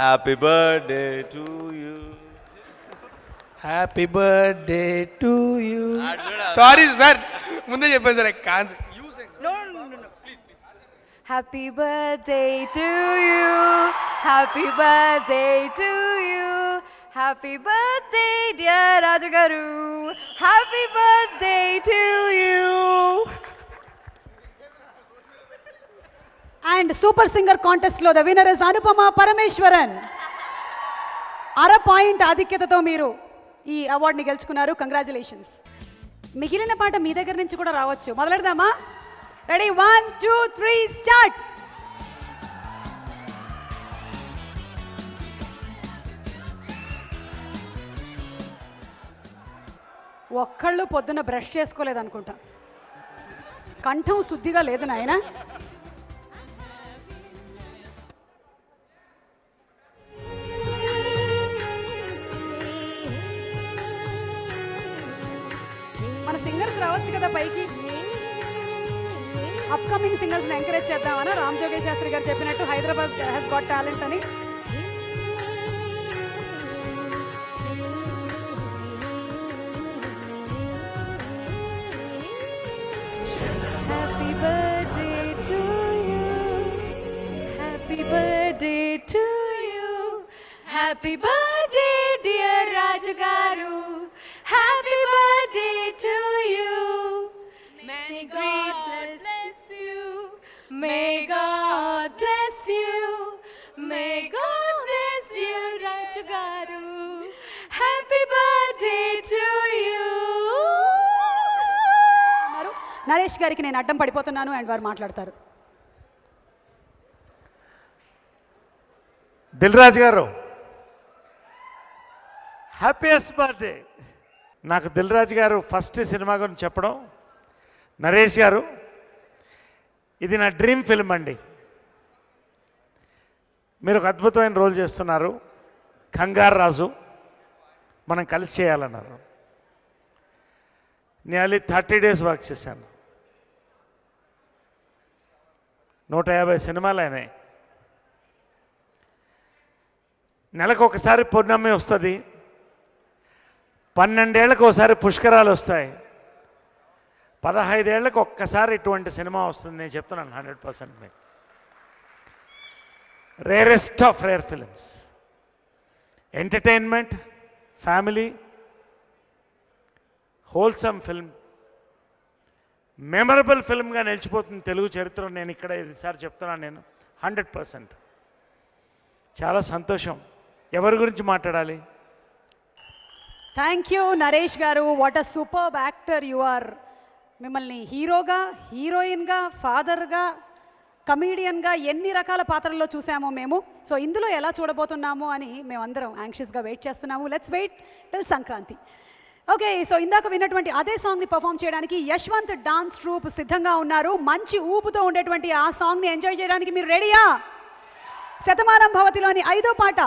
Happy birthday to you. Happy birthday to you. Sorry sir, ముందే చెప్పాను sir. Happy birthday to you. Happy birthday to you. Happy birthday dear Raju garu. Happy birthday to you. And Super Singer contest lo the winner is Anupama Parameshwaran. Point ఆధిక్యతతో మీరు ఈ అవార్డుని గెలుచుకున్నారు. Congratulations. మిగిలిన పాట మీ దగ్గర నుంచి కూడా రావచ్చు. మొదలెడదామా? Ready, 1 2 3 start. ఒక్కళ్ళు పొద్దున్న బ్రష్ చేసుకోలేదనుకుంటా. కంఠం శుద్ధిగా లేదు నాయన. మన సింగర్స్ రావచ్చు కదా పైకి. అప్కమింగ్ సింగర్స్ని ఎంకరేజ్ చేద్దామని రామ్ జోగేష్ శాస్త్రి గారు చెప్పినట్టు హైదరాబాద్ హ్యాస్ గాట్ టాలెంట్ అని. Happy birthday to you. Happy birthday to you. Happy birthday dear Raju garu. Happy birthday to you. May God bless you. May God bless you. May God bless you Raju garu. Happy birthday to you. Naresh గారికి నేను అడ్డం పడిపోతున్నాను and వారు మాట్లాడతారు. దిల్ రాజు గారు, happiest birthday. నాకు దిల్ రాజు గారు first cinema గురించి చెప్పడం, నరేష్ గారు ఇది నా డ్రీమ్ ఫిల్మ్ అండి. మీరు ఒక అద్భుతమైన రోల్ చేస్తున్నారు. కంగారు రాజు మనం కలిసి చేయాలన్నారు. నియర్లీ 30 days వర్క్ చేశాను. 150 సినిమాలు అయినాయి. నెలకు ఒకసారి పౌర్ణమి వస్తుంది, 12 ఏళ్ళకు ఒకసారి పుష్కరాలు వస్తాయి, 15 ఏళ్ళకు ఒక్కసారి ఇటువంటి సినిమా వస్తుంది. నేను చెప్తున్నాను 100% మీకు. Rarest of rare films. Entertainment, family, wholesome film, memorable ఫిల్మ్గా నిలిచిపోతుంది తెలుగు చరిత్రలో. నేను ఇక్కడ ఈసారి చెప్తున్నాను నేను 100%. చాలా సంతోషం. ఎవరి గురించి మాట్లాడాలి? థ్యాంక్ యూ నరేష్ గారు. What a superb actor you are. మిమ్మల్ని హీరోగా, హీరోయిన్గా, ఫాదర్గా, కమీడియన్గా ఎన్ని రకాల పాత్రల్లో చూసామో మేము. సో ఇందులో ఎలా చూడబోతున్నాము అని మేమందరం యాంగ్షియస్గా వెయిట్ చేస్తున్నాము. Let's wait till Sankranti. Okay, so ఇందాక విన్నటువంటి అదే సాంగ్ని పర్ఫామ్ చేయడానికి యశ్వంత్ డాన్స్ ట్రూప్ సిద్ధంగా ఉన్నారు. మంచి ఊపుతో ఉండేటువంటి ఆ సాంగ్ని ఎంజాయ్ చేయడానికి మీరు రెడీయా? శతమానం భవతిలోని 5వ పాట.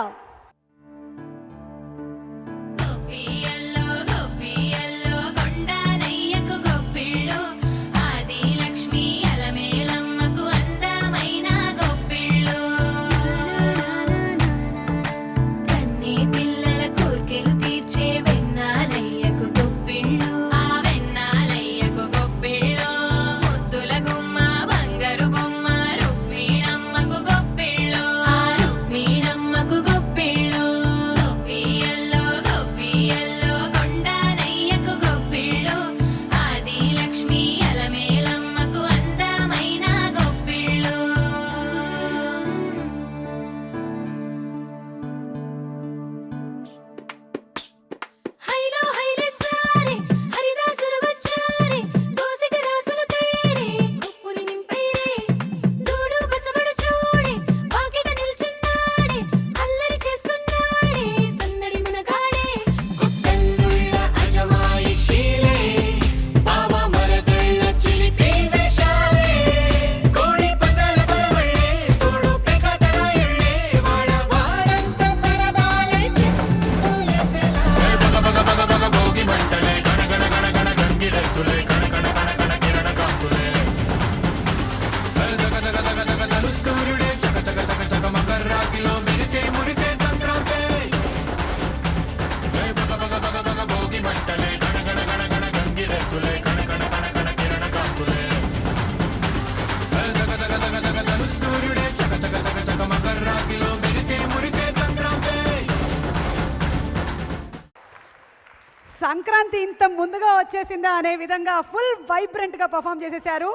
సంక్రాంతి ఇంత ముందుగా వచ్చేసిందా అనే విధంగా ఫుల్ వైబ్రెంట్గా పర్ఫామ్ చేసేశారు.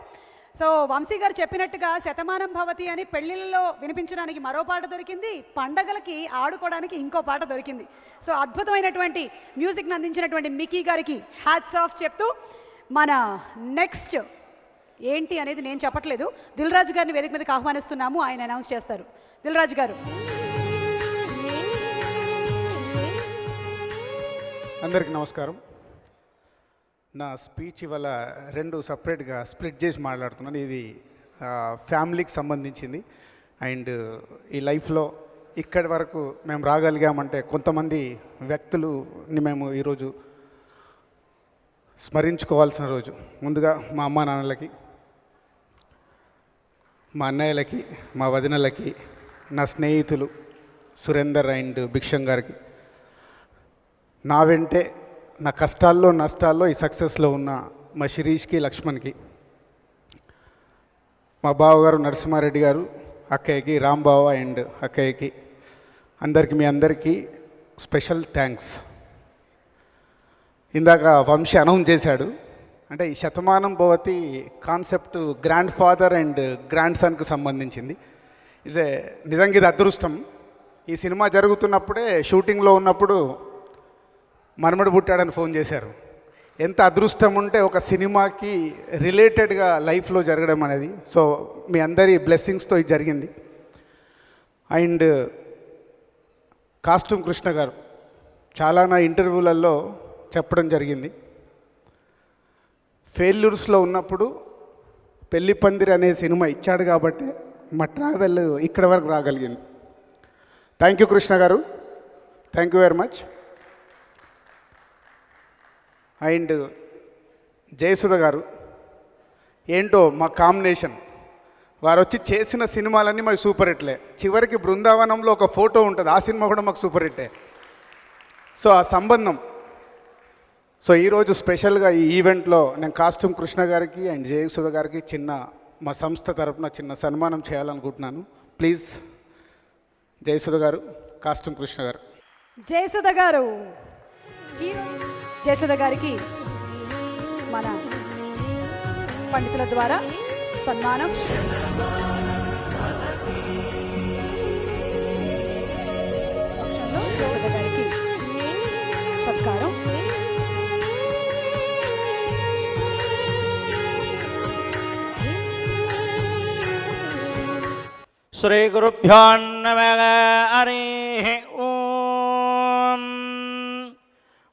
సో వంశీ గారు చెప్పినట్టుగా శతమానం భవతి అని పెళ్ళిళ్ళలో వినిపించడానికి మరో పాట దొరికింది, పండగలకి ఆడుకోవడానికి ఇంకో పాట దొరికింది. సో అద్భుతమైనటువంటి మ్యూజిక్ని అందించినటువంటి మిక్కీ గారికి హ్యాట్స్ ఆఫ్ చెప్తూ మన నెక్స్ట్ ఏంటి అనేది నేను చెప్పట్లేదు, దిల్ రాజు గారిని వేదిక మీదకి ఆహ్వానిస్తున్నాము, ఆయన అనౌన్స్ చేస్తారు. దిల్ రాజు గారు. అందరికీ నమస్కారం. నా స్పీచ్ ఇవాళ రెండు సపరేట్గా స్ప్లిట్ చేసి మాట్లాడుతున్నాను. ఇది ఫ్యామిలీకి సంబంధించింది. అండ్ ఈ లైఫ్లో ఇక్కడి వరకు మేము రాగలిగామంటే కొంతమంది వ్యక్తులని మేము ఈరోజు స్మరించుకోవాల్సిన రోజు. ముందుగా మా అమ్మా నాన్నలకి, మా అన్నయ్యలకి, మా వదినలకి, నా స్నేహితులు సురేందర్ అండ్ భిక్షం గారికి, నా వెంటే నా కష్టాల్లో నష్టాల్లో ఈ సక్సెస్లో ఉన్న మా శిరీష్కి, లక్ష్మణ్కి, మా బావగారు నరసింహారెడ్డి గారు, అక్కయ్యకి, రాంబావ అండ్ అక్కయ్యకి, అందరికీ మీ అందరికీ స్పెషల్ థ్యాంక్స్. ఇందాక వంశీ అనౌన్స్ చేశాడు, అంటే ఈ Shatamanam Bhavati concept grandfather and గ్రాండ్ సన్కి సంబంధించింది. ఇదే నిజంగా ఇది అదృష్టం. ఈ సినిమా జరుగుతున్నప్పుడే షూటింగ్లో ఉన్నప్పుడు మనమడు పుట్టాడని ఫోన్ చేశారు. ఎంత అదృష్టం ఉంటే ఒక సినిమాకి రిలేటెడ్గా లైఫ్లో జరగడం అనేది. సో మీ అందరి బ్లెస్సింగ్స్తో ఇది జరిగింది. అండ్ కాస్ట్యూమ్ కృష్ణ గారు చాలా నా ఇంటర్వ్యూలలో చెప్పడం జరిగింది, ఫెయిల్యూర్స్లో ఉన్నప్పుడు పెళ్లి పందిరి అనే సినిమా ఇచ్చాడు కాబట్టి మా ట్రావెల్ ఇక్కడ వరకు రాగలిగింది. థ్యాంక్ యూ కృష్ణ గారు, thank you very much. And Jayasudha గారు, ఏంటో మా కాంబినేషన్, వారు వచ్చి చేసిన సినిమాలన్నీ మాకు సూపర్ హిట్లే. చివరికి బృందావనంలో ఒక ఫోటో ఉంటుంది, ఆ సినిమా కూడా మాకు సూపర్ హిట్టే. సో ఆ సంబంధం. సో ఈరోజు స్పెషల్గా ఈ ఈవెంట్లో నేను కాస్ట్యూమ్ కృష్ణ గారికి అండ్ జయసుధ గారికి చిన్న మా సంస్థ తరపున చిన్న సన్మానం చేయాలనుకుంటున్నాను. ప్లీజ్ జయసుధ గారు, కాస్ట్యూమ్ కృష్ణ గారు. జయసుధ గారు, జయసుధ గారికి మన పండితుల ద్వారా సన్మానం. జయసుధ గారికి సత్కారం. శ్రీ గురుభ్యో నమః. హరిః ఓం.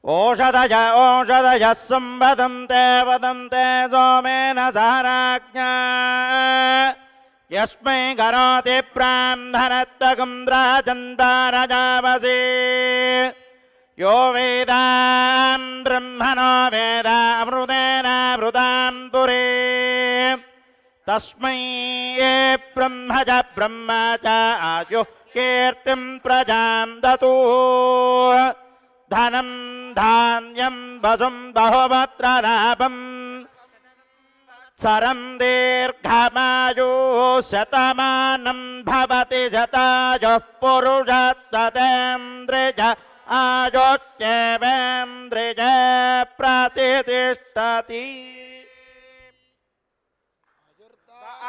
ఓషధయ సంవదంతే వదంతే సోమేన సహరాజ్ఞా యస్మై కరోతి బ్రాహ్మణత్వకం రాజంతారజావసి యో వేదాం బ్రహ్మణో వేద అమృతేనామృతాం పురే తస్మై బ్రహ్మ చ బ్రహ్మ చ ఆయుః కీర్తిం ప్రజాం దతు ధనం ధాన్యం వసుం బహుమత్ర లాభం సరం దీర్ఘమాయు శతమానం భవతి శతాయుః పురుషస్తతేంద్రియ ఆయుష్యేవేంద్రియ ప్రతిష్ఠతి.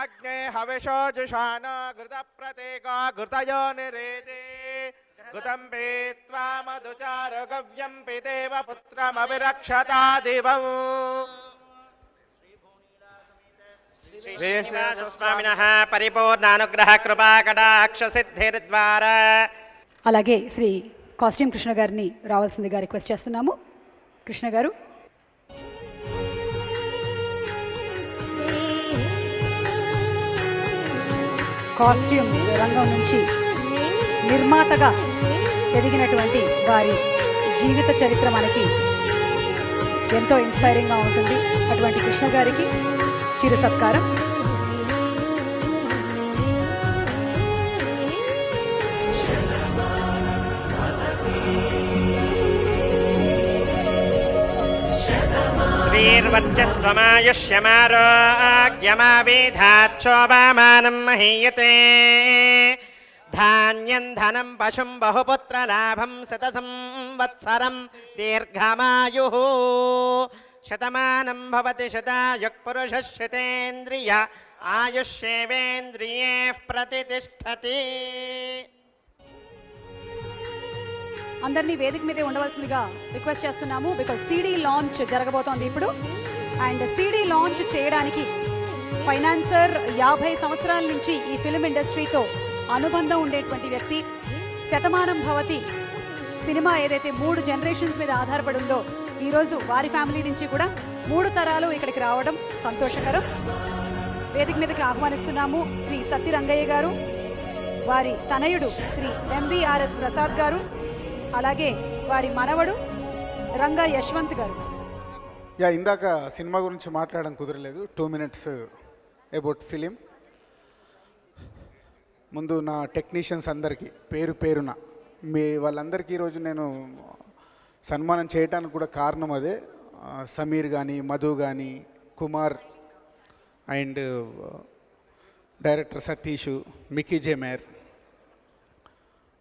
అగ్నే హవిషో జుషాన ఘృత ప్రతీక ఘృతయో నిరేదే ఘృతం పీత్వా మధుచారుగవ్యం పితేవ పుత్రమవిరక్షతా దివం. శ్రీనివాసస్వామినః పరిపూర్ణానుగ్రహ కృపా కటాక్ష సిద్ధిర్ద్వారా. అలాగే శ్రీ కాస్ట్యూమ్ కృష్ణ గారిని రావాల్సిందిగా రిక్వెస్ట్ చేస్తున్నాము. కృష్ణ గారు. కాస్ట్యూమ్స్ రంగం నుంచి నిర్మాతగా ఎదిగినటువంటి వారి జీవిత చరిత్ర మనకి ఎంతో ఇన్స్పైరింగ్గా ఉంటుంది. అటువంటి కృష్ణ గారికి చిరు సత్కారం. శ్రీర్వర్చస్వమాయుష్యమారోగ్యమావిధాక్షోభామానం మహీయతే ధాన్యం ధనం పశుం బహుపుత్రలాభం శత సంవత్సరం దీర్ఘమాయు శతమానం భవతి శతాయుః పురుషः శతేంద్రియ ఆయుష్యేవేంద్రియే ప్రతిష్టతి. అందరినీ వేదిక మీదే ఉండవలసిందిగా రిక్వెస్ట్ చేస్తున్నాము. బికాజ్ సీడీ లాంచ్ జరగబోతోంది ఇప్పుడు. అండ్ సీడీ లాంచ్ చేయడానికి ఫైనాన్సర్ 50 సంవత్సరాల నుంచి ఈ ఫిల్మ్ ఇండస్ట్రీతో అనుబంధం ఉండేటువంటి వ్యక్తి. శతమానం భవతి సినిమా ఏదైతే 3 జనరేషన్స్ మీద ఆధారపడి ఉందో ఈరోజు వారి ఫ్యామిలీ నుంచి కూడా 3 తరాలు ఇక్కడికి రావడం సంతోషకరం. వేదిక మీదకి ఆహ్వానిస్తున్నాము శ్రీ సత్తి రంగయ్య గారు, వారి తనయుడు శ్రీ ఎంవిఆర్ఎస్ ప్రసాద్ గారు, అలాగే వారి మనవడు రంగా యశ్వంత్ గారు. ఇందాక సినిమా గురించి మాట్లాడడం కుదరలేదు. 2 minutes అబౌట్ ఫిలిం. ముందు నా టెక్నీషియన్స్ అందరికీ పేరు పేరున మీ వాళ్ళందరికీ ఈరోజు నేను సన్మానం చేయడానికి కూడా కారణం అదే. సమీర్ కానీ, మధు కానీ, Kumar and director Satish, Mickey J Meyer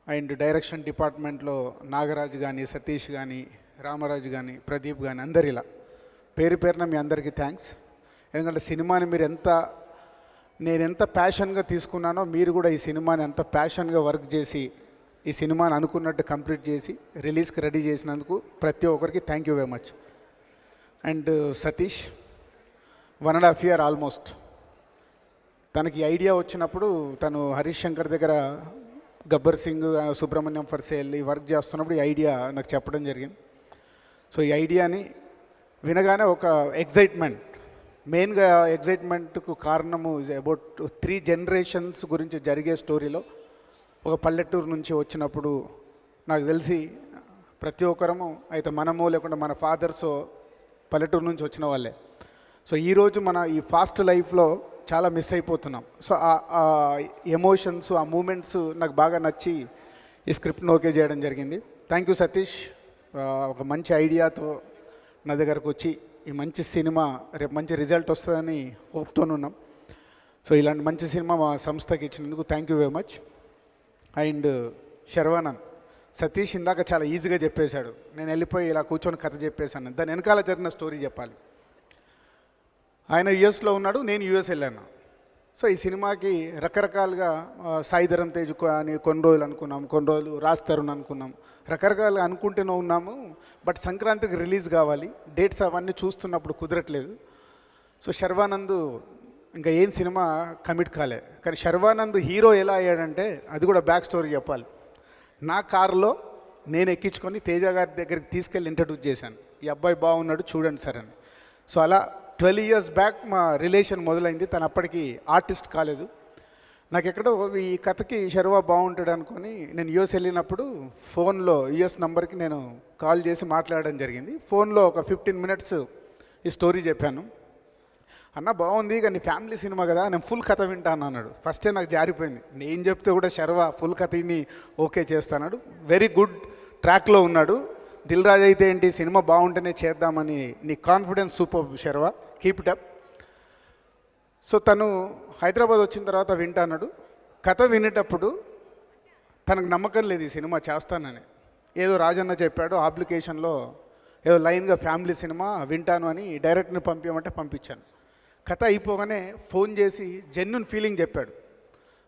and direction డిపార్ట్మెంట్లో నాగరాజు కానీ, సతీష్ కానీ, రామరాజు కానీ, ప్రదీప్ కానీ, అందరిలా పేరు పేరున మీ అందరికీ థ్యాంక్స్. ఎందుకంటే సినిమాని నేను ఎంత ప్యాషన్గా తీసుకున్నానో మీరు కూడా ఈ సినిమాని అంత ప్యాషన్గా వర్క్ చేసి ఈ సినిమాని అనుకున్నట్టు కంప్లీట్ చేసి రిలీజ్కి రెడీ చేసినందుకు ప్రతి ఒక్కరికి thank you very much. And Satish 1.5 year almost. తనకి ఐడియా వచ్చినప్పుడు తను హరీష్ శంకర్ దగ్గర గబ్బర్ సింగ్, సుబ్రహ్మణ్యం ఫర్ సేల్ ఈ వర్క్ చేస్తున్నప్పుడు ఈ ఐడియా నాకు చెప్పడం జరిగింది. సో ఈ ఐడియాని వినగానే ఒక ఎగ్జైట్మెంట్, మెయిన్గా ఎగ్జైట్మెంట్కు కారణము అబౌట్ 3 generations గురించి జరిగే స్టోరీలో ఒక పల్లెటూరు నుంచి వచ్చినప్పుడు నాకు తెలిసి ప్రతి ఒక్కరము అయితే మనమో లేకుండా మన ఫాదర్సో పల్లెటూరు నుంచి వచ్చిన వాళ్ళే. సో ఈరోజు మన ఈ ఫాస్ట్ లైఫ్లో చాలా మిస్ అయిపోతున్నాం. సో ఆ ఎమోషన్స్, ఆ మూమెంట్స్ నాకు బాగా నచ్చి ఈ స్క్రిప్ట్ని ఓకే చేయడం జరిగింది. Thank you Satish. ఒక మంచి ఐడియాతో నా దగ్గరకు వచ్చి ఈ మంచి సినిమా రేపు మంచి రిజల్ట్ వస్తుందని హోప్తోనున్నాం. సో ఇలాంటి మంచి సినిమా మా సంస్థకి ఇచ్చినందుకు thank you very much. And Sharwanand, Satish ఇందాక చాలా ఈజీగా చెప్పేశాడు. నేను వెళ్ళిపోయి ఇలా కూర్చొని కథ చెప్పేశాను. దాని వెనకాల జరిగిన స్టోరీ చెప్పాలి. ఆయన యుఎస్లో ఉన్నాడు, నేను యుఎస్ వెళ్ళాను. సో ఈ సినిమాకి రకరకాలుగా సాయిధరం తేజ్ అని కొన్ని రోజులు అనుకున్నాం, కొన్ని రోజులు రాజ్ తరుణ్ అనుకున్నాం, రకరకాలుగా అనుకుంటూనే ఉన్నాము. బట్ సంక్రాంతికి రిలీజ్ కావాలి, డేట్స్ అవన్నీ చూస్తున్నప్పుడు కుదరట్లేదు. సో శర్వానంద్ ఇంకా ఏం సినిమా కమిట్ కాలే. కానీ శర్వానంద్ హీరో ఎలా అయ్యాడంటే అది కూడా బ్యాక్ స్టోరీ చెప్పాలి. నా కారులో నేను ఎక్కించుకొని తేజ గారి దగ్గరికి తీసుకెళ్ళి ఇంట్రడ్యూస్ చేశాను. ఈ అబ్బాయి బాగున్నాడు చూడండి సార్ అని. సో అలా 12 years బ్యాక్ మా రిలేషన్ మొదలైంది. తను అప్పటికి ఆర్టిస్ట్ కాలేదు. నాకు ఎక్కడో ఈ కథకి శర్వా బాగుంటాడు అనుకొని నేను యుఎస్ వెళ్ళినప్పుడు ఫోన్లో యుఎస్ నంబర్కి నేను కాల్ చేసి మాట్లాడడం జరిగింది. ఫోన్లో ఒక 15 minutes ఈ స్టోరీ చెప్పాను. అన్న బాగుంది కానీ ఫ్యామిలీ సినిమా కదా, నేను ఫుల్ కథ వింటాను అన్నాడు. ఫస్టే నాకు జారిపోయింది. నేను చెప్తే కూడా శర్వా ఫుల్ కథని ఓకే చేస్తాడు. వెరీ గుడ్ ట్రాక్లో ఉన్నాడు. దిల్ రాజు అయితే ఏంటి, సినిమా బాగుంటేనే చేద్దామని నీ confidence super Sharwa, keep it up. So తను హైదరాబాద్ వచ్చిన తర్వాత వింటాన్నాడు. కథ వినేటప్పుడు తనకు నమ్మకం లేదు ఈ సినిమా చేస్తానని. ఏదో రాజన్న చెప్పాడు అప్లికేషన్లో ఏదో లైన్గా ఫ్యామిలీ సినిమా వింటాను అని డైరెక్ట్ని పంపించమంటే పంపించాను. కథ అయిపోగానే ఫోన్ చేసి జెన్యున్ ఫీలింగ్ చెప్పాడు.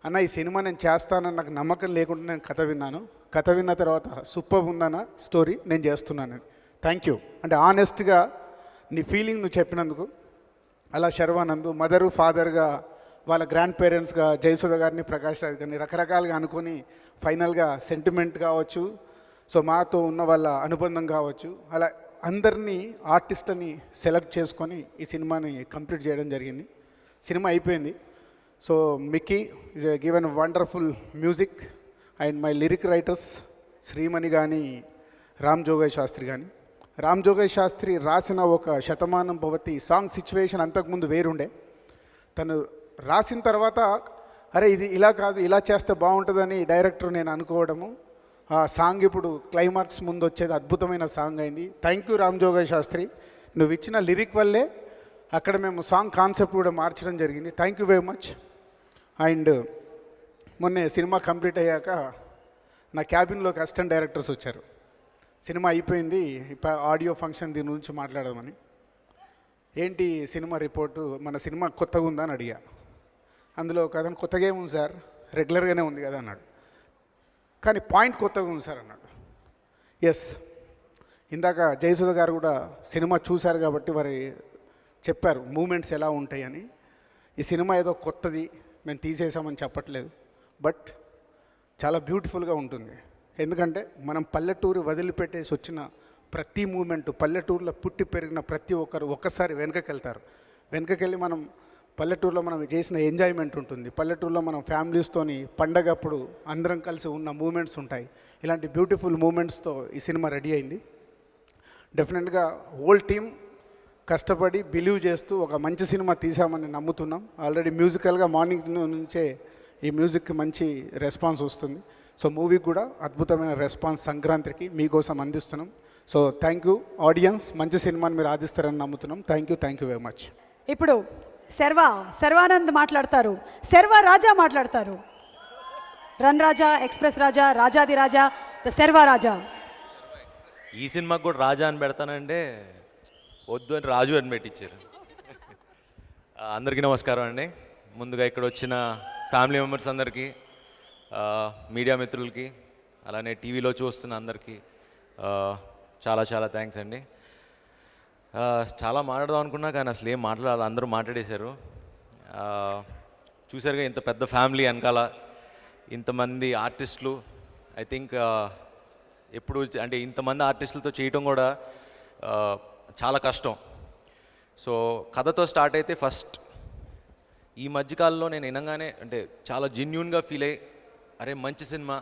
అన్న ఈ సినిమా నేను చేస్తానని నాకు నమ్మకం లేకుండా నేను కథ విన్నాను. కథ విన్న తర్వాత సూపర్ ఉందన్న స్టోరీ, నేను చేస్తున్నాను. థ్యాంక్ యూ అంటే ఆనెస్ట్గా నీ ఫీలింగ్ నువ్వు చెప్పినందుకు. అలా శర్వానంద్ మదరు ఫాదర్గా, వాళ్ళ గ్రాండ్ పేరెంట్స్గా జయసుధ గారిని, ప్రకాష్ రాజ్ గారిని రకరకాలుగా అనుకొని ఫైనల్గా సెంటిమెంట్ కావచ్చు, సో మాతో ఉన్న వాళ్ళ అనుబంధం కావచ్చు, అలా అందరినీ ఆర్టిస్ట్ని సెలెక్ట్ చేసుకొని ఈ సినిమాని కంప్లీట్ చేయడం జరిగింది. సినిమా అయిపోయింది. So Mickey is given wonderful music and my lyric writers Shreemani కానీ, రామ్ జోగయ్య శాస్త్రి కానీ. రామ్ జోగయ్య శాస్త్రి రాసిన ఒక శతమానం భవతి సాంగ్ సిచ్యువేషన్ అంతకుముందు వేరుండే. తను రాసిన తర్వాత అరే ఇది ఇలా కాదు, ఇలా చేస్తే బాగుంటుందని డైరెక్టర్ నేను అనుకోవడము, ఆ సాంగ్ ఇప్పుడు క్లైమాక్స్ ముందు వచ్చేది అద్భుతమైన సాంగ్ అయింది. థ్యాంక్ యూ రామ్ జోగయ్య శాస్త్రి, నువ్వు ఇచ్చిన లిరిక్ వల్లే అక్కడ మేము సాంగ్ కాన్సెప్ట్ కూడా మార్చడం జరిగింది. Thank you very much. And మొన్నే సినిమా కంప్లీట్ అయ్యాక నా క్యాబిన్లోకి అసిస్టెంట్ డైరెక్టర్స్ వచ్చారు. సినిమా అయిపోయింది, ఆడియో ఫంక్షన్ దీని గురించి మాట్లాడమని. ఏంటి సినిమా రిపోర్టు, మన సినిమా కొత్తగా ఉందా అని అడిగా. అందులో కథను కొత్తగా ఏముంది సార్, రెగ్యులర్గానే ఉంది కదా అన్నాడు. కానీ పాయింట్ కొత్తగా ఉంది సార్ అన్నాడు. ఎస్, ఇందాక జయసుధ గారు కూడా సినిమా చూశారు కాబట్టి వారి చెప్పారు మూమెంట్స్ ఎలా ఉంటాయని. ఈ సినిమా ఏదో కొత్తది మేము తీసేసామని చెప్పట్లేదు, బట్ చాలా బ్యూటిఫుల్గా ఉంటుంది. ఎందుకంటే మనం పల్లెటూరు వదిలిపెట్టేసి వచ్చిన ప్రతి మూమెంట్, పల్లెటూరులో పుట్టి పెరిగిన ప్రతి ఒక్కరు ఒక్కసారి వెనకకెళ్తారు. వెనకకెళ్ళి మనం పల్లెటూరులో మనం చేసిన ఎంజాయ్మెంట్ ఉంటుంది. పల్లెటూరులో మనం ఫ్యామిలీస్తోని పండగప్పుడు అందరం కలిసి ఉన్న మూమెంట్స్ ఉంటాయి. ఇలాంటి బ్యూటిఫుల్ మూమెంట్స్తో ఈ సినిమా రెడీ అయింది. డెఫినెట్గా హోల్ టీమ్ కష్టపడి బిలీవ్ చేస్తూ ఒక మంచి సినిమా తీసామని నమ్ముతున్నాం. ఆల్రెడీ మ్యూజికల్గా మార్నింగ్ నుంచే ఈ మ్యూజిక్కి మంచి రెస్పాన్స్ వస్తుంది. సో మూవీకి కూడా అద్భుతమైన రెస్పాన్స్ సంక్రాంతికి మీకోసం అందిస్తున్నాం. సో థ్యాంక్ యూ ఆడియన్స్, మంచి సినిమాని మీరు ఆదిస్తారని నమ్ముతున్నాం. Thank you very much. ఇప్పుడు శర్వానంద్ మాట్లాడతారు, రాజా మాట్లాడతారు. రన్ రాజా, ఎక్స్ప్రెస్ రాజా, రాజాది రాజా, ద రాజా. ఈ సినిమాకి కూడా రాజా అని పెడతానంటే వద్దు అని రాజు అని పెట్టించారు. అందరికీ నమస్కారం అండి. ముందుగా ఇక్కడ వచ్చిన ఫ్యామిలీ మెంబర్స్ అందరికీ, మీడియా మిత్రులకి, అలానే టీవీలో చూస్తున్న అందరికీ చాలా చాలా థ్యాంక్స్ అండి. చాలా మాట్లాడదాం అనుకున్నా కానీ అసలు ఏం మాట్లాడాలి, అందరూ మాట్లాడేశారు. చూసారుగా ఇంత పెద్ద ఫ్యామిలీ వెనకాల ఇంతమంది ఆర్టిస్టులు. ఐ థింక్ ఎప్పుడు అంటే ఇంతమంది ఆర్టిస్టులతో చేయటం కూడా చాలా కష్టం. సో కథతో స్టార్ట్ అయితే ఫస్ట్ ఈ మధ్యకాలంలో నేను వినగానే అంటే చాలా జెన్యూన్గా ఫీల్ అయ్యి, అరే మంచి సినిమా,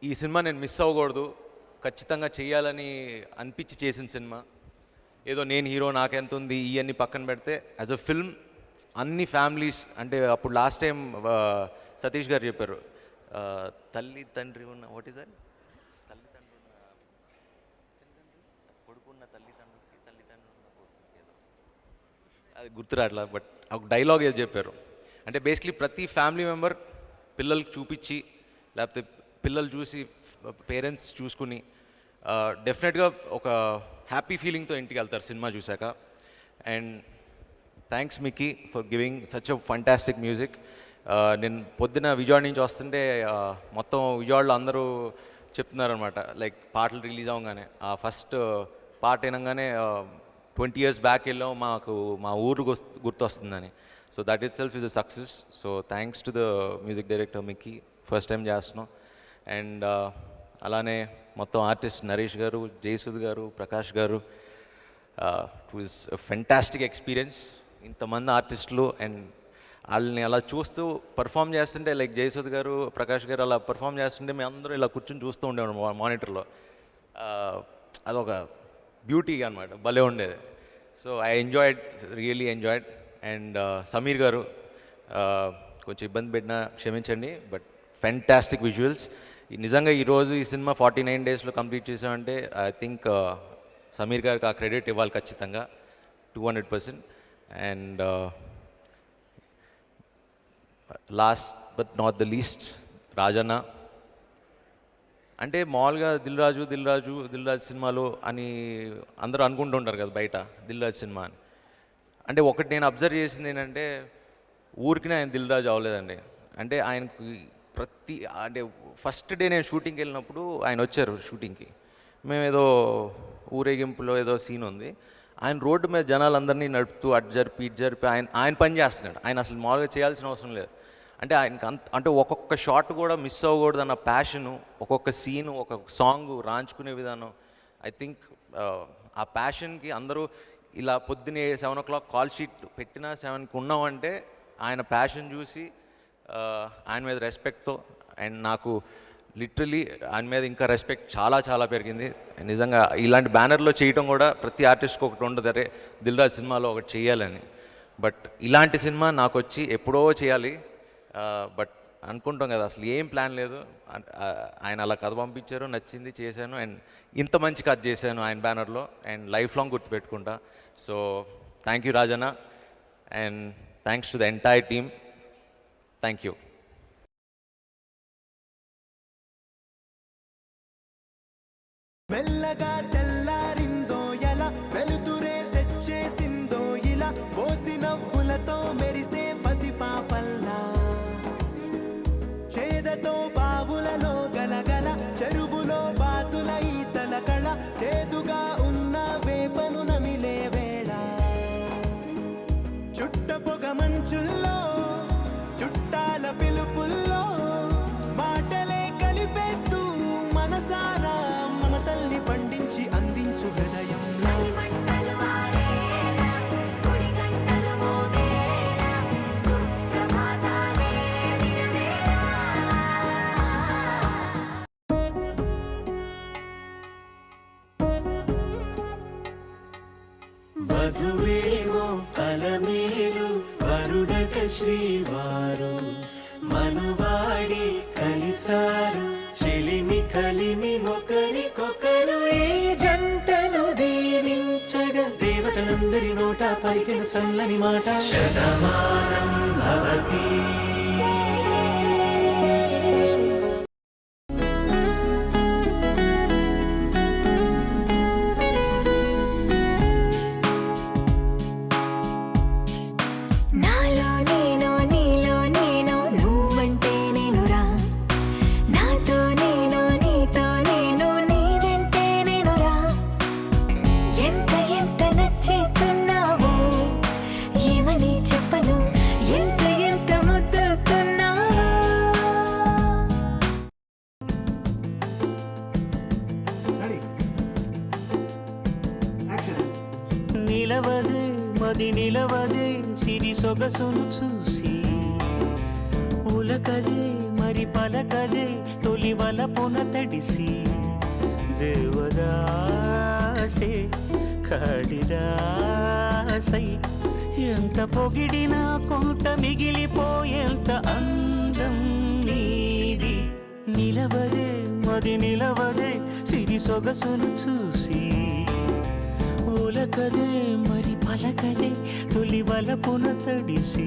ఈ సినిమా నేను మిస్ అవ్వకూడదు, ఖచ్చితంగా చేయాలని అనిపించి చేసిన సినిమా. ఏదో నేను హీరో నాకెంత ఉంది ఇవన్నీ పక్కన పెడితే యాజ్ అ ఫిల్మ్ అన్ని ఫ్యామిలీస్, అంటే అప్పుడు లాస్ట్ టైం సతీష్ గారు చెప్పారు, తల్లి తండ్రి ఉన్న వాట్ ఈస్ దట్, తల్లిదండ్రులు ఉన్న కొడుకున్న తల్లిదండ్రులకి, తల్లిదండ్రులు ఉన్న కొడుకుకి, ఏదో అది గుర్తురాట్లా, బట్ ఒక డైలాగ్ ఏదో చెప్పారు. అంటే బేసిక్లీ ప్రతి ఫ్యామిలీ మెంబర్ పిల్లలకి చూపించి, లేకపోతే పిల్లలు చూసి పేరెంట్స్ చూసుకుని డెఫినెట్గా ఒక హ్యాపీ ఫీలింగ్తో ఇంటికి వెళ్తారు సినిమా చూశాక. And thanks Mickey for giving such a fantastic music. నేను పొద్దున విజయవాడ నుంచి వస్తుంటే మొత్తం విజయవాడలో అందరూ చెప్తున్నారనమాట, లైక్ పాటలు రిలీజ్ అవ్వగానే ఆ ఫస్ట్ పాట వినగానే 20 years బ్యాక్ వెళ్ళాం, మాకు మా ఊరు గుర్తొస్తుందని. So that it self is a success. So thanks to the music director Mickey, first time చేస్తున్నాం. అండ్ అలానే మొత్తం artist Naresh garu, Jayasudha garu, Prakash garu, it was a fantastic experience. ఇంతమంది ఆర్టిస్టులు అండ్ వాళ్ళని అలా చూస్తూ పర్ఫామ్ చేస్తుంటే, లైక్ జయసుధ్ గారు, ప్రకాష్ గారు అలా పర్ఫామ్ చేస్తుంటే మేము అందరూ ఇలా కూర్చొని చూస్తూ ఉండేవాడు మానిటర్లో. అదొక బ్యూటీ అనమాట, భలే ఉండేది. So I enjoyed, really enjoyed. And Sameer గారు కొంచెం ఇబ్బంది పెట్టినా క్షమించండి, బట్ ఫెంటాస్టిక్ విజువల్స్. నిజంగా ఈరోజు ఈ సినిమా 49 daysలో కంప్లీట్ చేసామంటే ఐ థింక్ సమీర్ గారికి ఆ క్రెడిట్ ఇవ్వాలి ఖచ్చితంగా, 200%. And last but not the least Rajanna. అంటే మామూలుగా దిల్ రాజు సినిమాలు అని అందరూ అనుకుంటుంటారు కదా బయట, దిల్ రాజు సినిమా అని. అంటే ఒకటి నేను అబ్జర్వ్ చేసింది ఏంటంటే, ఊరికినే ఆయన దిల్ రాజు అవ్వలేదండి. అంటే ఆయనకి అంటే ఫస్ట్ డే నేను షూటింగ్కి వెళ్ళినప్పుడు ఆయన వచ్చారు షూటింగ్కి. మేము ఏదో ఊరేగింపులో ఏదో సీన్ ఉంది, ఆయన రోడ్డు మీద జనాలందరినీ నడుపుతూ అటు జరిపి ఇటు జరిపి ఆయన పని చేస్తున్నాడు. ఆయన అసలు మామూలుగా చేయాల్సిన అవసరం లేదు. అంటే ఆయనకి అంటే ఒక్కొక్క షాట్ కూడా మిస్ అవ్వకూడదు అన్న ప్యాషను, ఒక్కొక్క సీను, ఒక్కొక్క సాంగ్ రాంచుకునే విధానం. ఐ థింక్ ఆ ప్యాషన్కి అందరూ ఇలా పొద్దున్నే 7 o'clock కాల్ షీట్ పెట్టినా 7కి ఉన్నామంటే ఆయన ప్యాషన్ చూసి ఆయన మీద రెస్పెక్ట్తో, అండ్ నాకు లిటరలీ ఆయన మీద ఇంకా రెస్పెక్ట్ చాలా చాలా పెరిగింది. నిజంగా ఇలాంటి బ్యానర్లో చేయటం కూడా ప్రతి ఆర్టిస్ట్కి ఒకటి ఉండదు, అరే దిల్ రాజు సినిమాలో ఒకటి చేయాలని. బట్ ఇలాంటి సినిమా నాకు వచ్చి ఎప్పుడో చేయాలి, బట్ అనుకుంటాం కదా అసలు ఏం ప్లాన్ లేదు. ఆయన అలా కథ పంపించారు, నచ్చింది, చేశాను. అండ్ ఇంత మంచి కథ చేశాను ఆయన బ్యానర్లో, అండ్ లైఫ్ లాంగ్ గుర్తుపెట్టుకుంటా. So thank you Rajanna, and thanks to the entire team. Thank you. మెల్లగా తెల్లారిందో ఎలా వెలుతురే చేదుగా ఉన్న వేపను నమిలే వేళ చుట్ట పొగ మంచుల్లో చుట్టాల పిలుపుల్లో మాటలే కలిపేస్తూ మనసారా మమతల్ని పండించి అందించు హృదయం వధువేమో అలమేలు వరుడట శ్రీవారు మనువాడి కలిసారు చెలిమి కలిమి ఒకరికొకరు ఈ జంటను దీవించగా దేవతలందరి నోట పలికిన చల్లని మాట శతమానం భవతి. నిలవదే మది నిలవదే సిరి సొగసును చూసి ఉలకదే మరి పలకదే తొలి వలపున తడిసి దేవదాసే కాళిదాసై ఎంత పొగిడినా కొంత మిగిలిపోయేంత అందం నీది. నిలవదే మది నిలవదే సిరి సొగసును చూసి ఉలకదే మరి పలకదే తొలి వలపున తడిసి